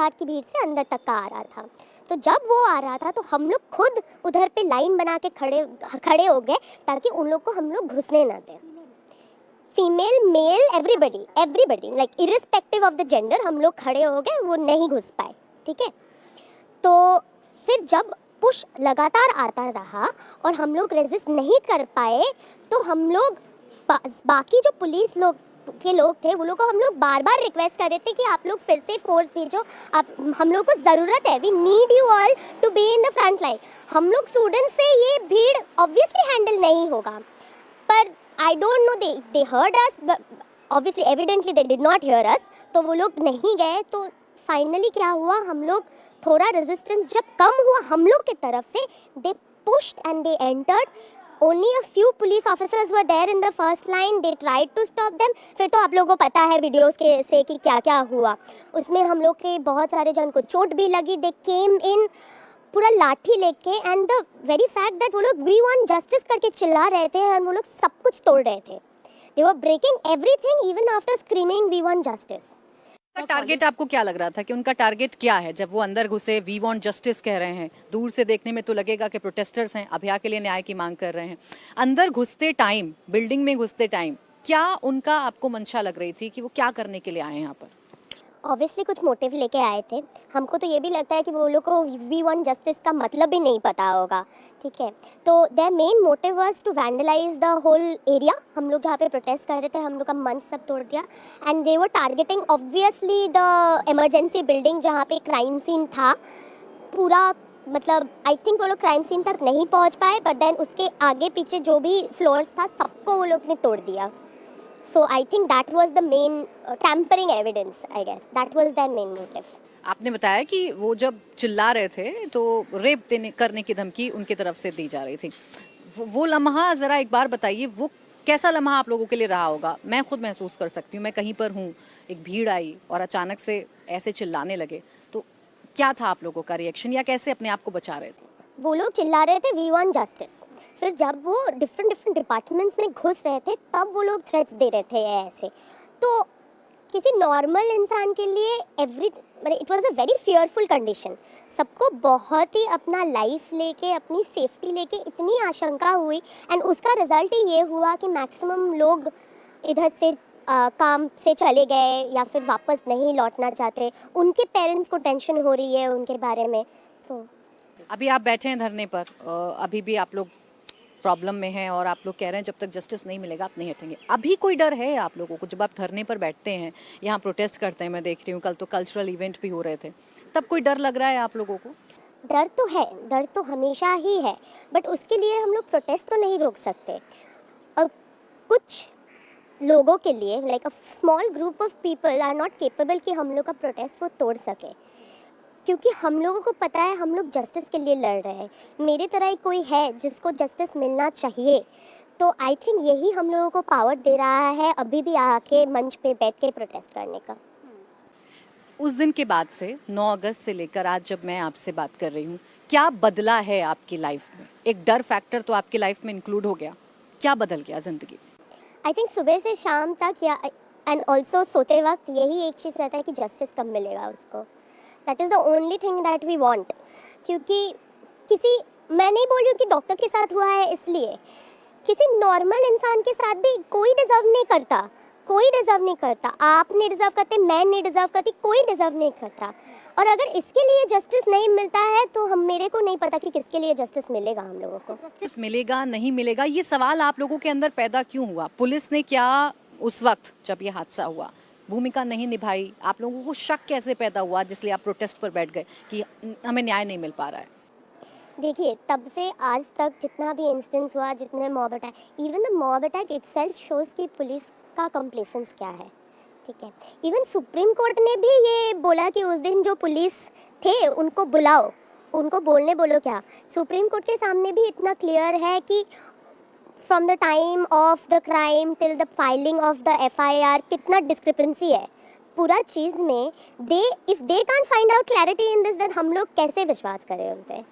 Speaker 8: की भीड़ से अंदर तक का आ रहा था। तो जब वो आ रहा था तो हम लोग खुद उधर पे लाइन बना के खड़े हो गए ताकि उन लोग को हम लोग घुसने ना दें। Female male everybody like irrespective of the gender हम लोग खड़े हो गए, वो नहीं घुस पाए। ठीक है, तो फिर जब पुश लगातार आता रहा और हम लोग रेजिस्ट नहीं कर पाए, तो हम लोग बाकी जो पुलिस लोग थे वो लोग को हम लोग बार बार रिक्वेस्ट कर रहे थे कि आप लोग फिर से फोर्स भेजो, हम लोग को ज़रूरत है, we need you all to be in the front line. हम लोग स्टूडेंट्स से ये भीड़ ऑब्वियसली हैंडल नहीं होगा, पर I don't know they heard us, obviously evidently they did not here अस, तो वो लोग नहीं गए। तो फाइनली क्या हुआ, हम लोग थोड़ा रेजिस्टेंस जब कम हुआ हम लोग की तरफ से, they pushed and they entered. Only a few police officers were there in the first line. They tried to stop them. फिर तो आप लोगों को पता है वीडियोस के से कि क्या क्या हुआ। उसमें हम लोग के बहुत सारे जन को चोट भी लगी। They came in पूरा लाठी लेके, and the very fact that वो लोग we want justice करके चिल्ला रहे थे और वो लोग सब कुछ तोड़ रहे थे। They were breaking everything even after screaming we want justice.
Speaker 1: Target आपको क्या लग रहा था कि उनका टारगेट क्या है? जब वो अंदर घुसे वी वांट जस्टिस कह रहे हैं, दूर से देखने में तो लगेगा कि प्रोटेस्टर्स हैं, अभया के लिए न्याय की मांग कर रहे हैं। अंदर घुसते टाइम, बिल्डिंग में घुसते टाइम क्या उनका आपको मंशा लग रही थी कि वो क्या करने के लिए आए हैं यहाँ पर?
Speaker 8: ऑब्वियसली कुछ मोटिव लेके आए थे। हमको तो ये भी लगता है कि वो लोग को वी वांट जस्टिस का मतलब भी नहीं पता होगा। ठीक है, तो their main motive was to vandalise the whole area. हम लोग जहाँ पे प्रोटेस्ट कर रहे थे हम लोग का मंच सब तोड़ दिया, and they were targeting obviously the emergency building जहाँ पे क्राइम सीन था पूरा। मतलब आई थिंक वो लोग क्राइम सीन तक नहीं पहुँच पाए, बट देन उसके आगे पीछे जो भी फ्लोर्स था सबको वो लोग ने तोड़ दिया। So I think that was the main tampering evidence, I guess. That was their main motive.
Speaker 1: आपने बताया कि वो जब चिल्ला रहे थे तो रेप करने की धमकी उनकी तरफ से दी जा रही थी। वो लम्हा ज़रा एक बार बताइए, वो कैसा लम्हा आप लोगों के लिए रहा होगा? मैं खुद महसूस कर सकती हूँ, मैं कहीं पर हूँ, एक भीड़ आई और अचानक से ऐसे चिल्लाने लगे, तो क्या था आप लोगों का रिएक्शन या कैसे अपने आप को बचा रहे थे?
Speaker 8: वो लोग चिल्ला रहे थे वी वांट जस्टिस। फिर जब वो डिफरेंट डिपार्टमेंट्स में घुस रहे थे तब वो लोग थ्रेट्स दे रहे थे ऐसे। तो किसी नॉर्मल इंसान के लिए it was a very fearful condition. सबको बहुत ही अपना लाइफ लेके, अपनी सेफ्टी लेके इतनी आशंका हुई, एंड उसका रिजल्ट ही ये हुआ कि मैक्सिमम लोग इधर से काम से चले गए या फिर वापस नहीं लौटना चाहते। उनके पेरेंट्स को टेंशन हो रही है उनके बारे में। सो
Speaker 1: अभी आप बैठे हैं धरने पर, अभी भी आप लोग प्रॉब्लम में हैं और आप लोग कह रहे हैं जब तक जस्टिस नहीं मिलेगा आप नहीं हटेंगे। अभी कोई डर है आप लोगों को? जब आप धरने पर बैठते हैं, यहाँ प्रोटेस्ट करते हैं, मैं देख रही हूँ कल तो कल्चरल इवेंट भी हो रहे थे, तब कोई डर लग रहा है आप लोगों को?
Speaker 8: डर तो है, डर तो हमेशा ही है, बट उसके लिए हम लोग प्रोटेस्ट तो नहीं रोक सकते। और कुछ लोगों के लिए like a small group of people are not capable कि हम लोग का प्रोटेस्ट वो तोड़ सके, क्योंकि हम लोगों को पता है हम लोग जस्टिस के लिए लड़ रहे हैं। मेरे तरह ही कोई है जिसको जस्टिस मिलना चाहिए, तो आई थिंक यही हम लोगों को पावर दे रहा है अभी भी आके मंच पे बैठ के प्रोटेस्ट करने का।
Speaker 1: उस दिन के बाद से 9 अगस्त से लेकर आज जब मैं आपसे बात कर रही हूँ, क्या बदला है आपकी लाइफ में? एक डर फैक्टर तो आपकी लाइफ में इंक्लूड हो गया, क्या बदल गया जिंदगी?
Speaker 8: आई थिंक सुबह से शाम तक या एंड ऑल्सो सोते वक्त यही एक चीज़ रहता है कि जस्टिस कब मिलेगा उसको। That is the only thing that we want. क्योंकि मैं नहीं बोल रही हूँ कि डॉक्टर के साथ हुआ है इसलिए, किसी नॉर्मल इंसान के साथ भी कोई डिज़र्व नहीं करता, कोई डिज़र्व नहीं करता। आप नहीं डिज़र्व करते, मैं नहीं डिज़र्व करती, कोई डिज़र्व नहीं करता। और अगर इसके लिए जस्टिस नहीं मिलता है तो मेरे को नहीं पता कि किसके लिए जस्टिस मिलेगा हम लोगों को।
Speaker 1: जस्टिस मिलेगा नहीं मिलेगा, ये सवाल आप लोगों के अंदर पैदा क्यों हुआ? पुलिस ने क्या उस वक्त जब ये हादसा हुआ भूमिका नहीं निभाई? आप लोगों को शक कैसे पैदा हुआ जिसलिए आप प्रोटेस्ट पर बैठ गए कि हमें न्याय नहीं मिल पा रहा है?
Speaker 8: देखिए, तब से आज तक जितना भी इंसिडेंट्स हुआ, जितने mob attack, even the mob attack itself shows कि पुलिस का कंप्लेसेंस क्या है, ठीक है। इवन सुप्रीम कोर्ट ने भी ये बोला कि उस दिन जो पुलिस थे उनको बुलाओ, उनको बोलने बोलो क्या। सुप्रीम कोर्ट के सामने भी इतना क्लियर है कि from the time of the crime till the filing of the FIR कितना डिस्क्रिपेंसी है पूरा चीज़ में। If they can't find out clarity in this, then हम लोग कैसे विश्वास करें उन पे।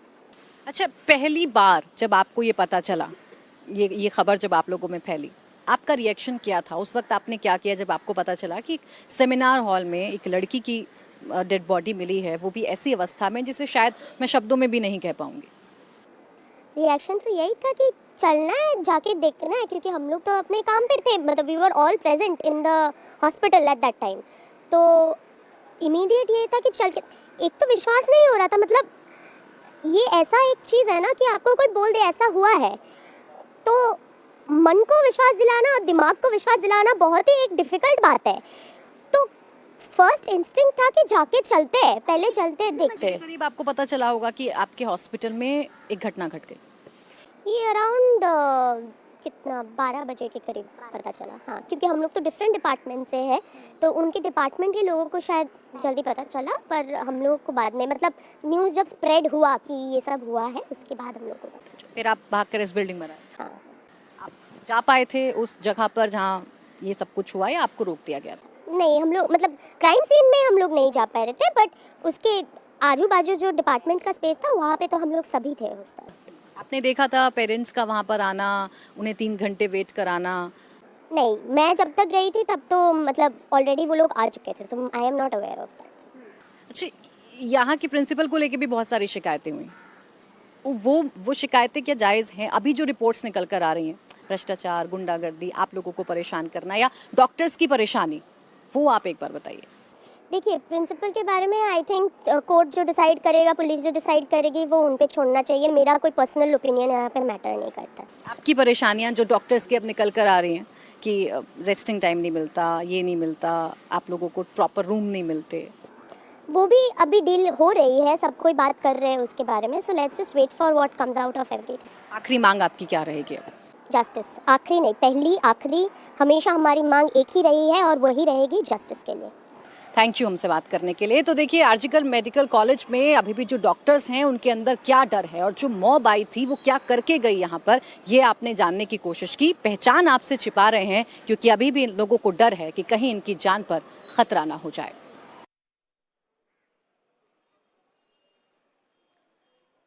Speaker 1: अच्छा, पहली बार जब आपको ये पता चला, ये खबर जब आप लोगों में फैली, आपका रिएक्शन क्या था? उस वक्त आपने क्या किया जब आपको पता चला कि सेमिनार हॉल में एक लड़की की डेड बॉडी मिली है, वो भी ऐसी अवस्था में जिसे शायद मैं शब्दों में भी नहीं कह पाऊंगी?
Speaker 8: रिएक्शन तो यही था कि चलना है, जाके देखना है, क्योंकि हम लोग तो अपने काम पे थे, मतलब we were all present in the hospital at that time. तो इमीडिएट ये था कि चल के, एक तो विश्वास नहीं हो रहा था, मतलब ये ऐसा एक चीज़ है ना कि आपको कोई बोल दे ऐसा हुआ है, तो मन को विश्वास दिलाना और दिमाग को विश्वास दिलाना बहुत ही एक डिफ़िकल्ट बात है। तो फर्स्ट इंस्टिंक्ट था कि जाके चलते हैं, पहले चलते हैं, देखते हैं।
Speaker 1: करीब आपको पता चला होगा कि आपके हॉस्पिटल में एक घटना घट गई।
Speaker 8: ये अराउंड कितना 12 बजे के करीब पता चला, हाँ, क्योंकि हम लोग तो डिफरेंट डिपार्टमेंट से है, तो उनके डिपार्टमेंट के लोगों को शायद जल्दी पता चला, पर हम लोग को बाद में, मतलब न्यूज़ जब स्प्रेड हुआ कि ये सब हुआ है, उसके बाद हम लोग को पता चला।
Speaker 1: फिर आप भागकर इस बिल्डिंग में आए?
Speaker 8: हाँ।
Speaker 1: आप जा पाए थे उस जगह पर जहाँ ये सब कुछ हुआ या आपको रोक दिया गया था?
Speaker 8: नहीं, हम लोग मतलब क्राइम सीन में हम लोग नहीं जा पा रहे थे, बट उसके आजू बाजू जो डिपार्टमेंट का स्पेस था वहाँ पे तो हम लोग सभी थे उस तरह।
Speaker 1: आपने देखा था पेरेंट्स का वहाँ पर आना, उन्हें 3 घंटे वेट कराना?
Speaker 8: नहीं, मैं जब तक गई थी तब तो मतलब ऑलरेडी वो लोग आ चुके थे, तो I am not aware of that.
Speaker 1: अच्छा, यहाँ की प्रिंसिपल को लेके भी बहुत सारी शिकायतें हुई, वो शिकायतें क्या जायज़ हैं? अभी जो रिपोर्ट्स निकल कर आ रही हैं, भ्रष्टाचार, गुंडागर्दी, आप लोगों को परेशान करना या डॉक्टर्स की परेशानी, वो आप एक बार बताइए।
Speaker 8: देखिए, प्रिंसिपल के बारे में आई थिंक कोर्ट जो डिसाइड करेगा, पुलिस जो डिसाइड करेगी, वो उन पे छोड़ना चाहिए। मेरा कोई पर्सनल ओपिनियन यहाँ पे मैटर नहीं करता।
Speaker 1: आपकी परेशानियाँ जो डॉक्टर्स की अब निकल कर आ रही हैं कि रेस्टिंग टाइम नहीं मिलता, ये नहीं मिलता, आप लोगों को प्रॉपर रूम नहीं मिलते,
Speaker 8: वो भी अभी डील हो रही है, सब कोई बात कर रहे हैं उसके बारे में। So let's just wait for what comes out of everything.
Speaker 1: आखिरी मांग आपकी क्या रहेगी अब?
Speaker 8: जस्टिस, आखिरी नहीं, पहली आखिरी, हमेशा हमारी मांग एक ही रही है और वही रहेगी, जस्टिस के लिए।
Speaker 1: थैंक यू हमसे बात करने के लिए। तो देखिए, आरजीकर मेडिकल कॉलेज में अभी भी जो डॉक्टर्स हैं उनके अंदर क्या डर है और जो मॉब आई थी वो क्या करके गई यहाँ पर, ये आपने जानने की कोशिश की। पहचान आपसे छिपा रहे हैं क्योंकि अभी भी लोगों को डर है कि कहीं इनकी जान पर खतरा ना हो जाए।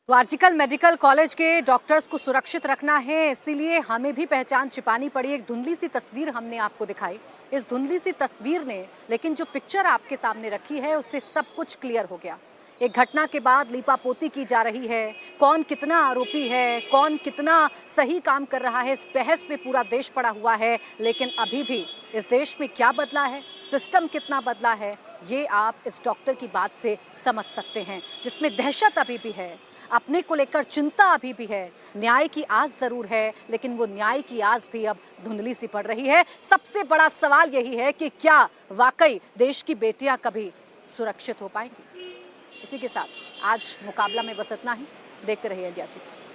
Speaker 1: तो आरजीकर मेडिकल कॉलेज के डॉक्टर्स को सुरक्षित रखना है, इसीलिए हमें भी पहचान छिपानी पड़ी। एक धुंधली सी तस्वीर हमने आपको दिखाई। इस धुंधली सी तस्वीर ने, लेकिन जो पिक्चर आपके सामने रखी है उससे सब कुछ क्लियर हो गया। एक घटना के बाद लीपापोती की जा रही है, कौन कितना आरोपी है, कौन कितना सही काम कर रहा है, इस बहस में पूरा देश पड़ा हुआ है। लेकिन अभी भी इस देश में क्या बदला है, सिस्टम कितना बदला है, ये आप इस डॉक्टर की बात से समझ सकते हैं, जिसमें दहशत अभी भी है, अपने को लेकर चिंता अभी भी है, न्याय की आस जरूर है, लेकिन वो न्याय की आस भी अब धुंधली सी पड़ रही है। सबसे बड़ा सवाल यही है कि क्या वाकई देश की बेटियां कभी सुरक्षित हो पाएंगी? इसी के साथ आज मुकाबला में बस इतना ही। देखते रहिए इंडिया टीवी।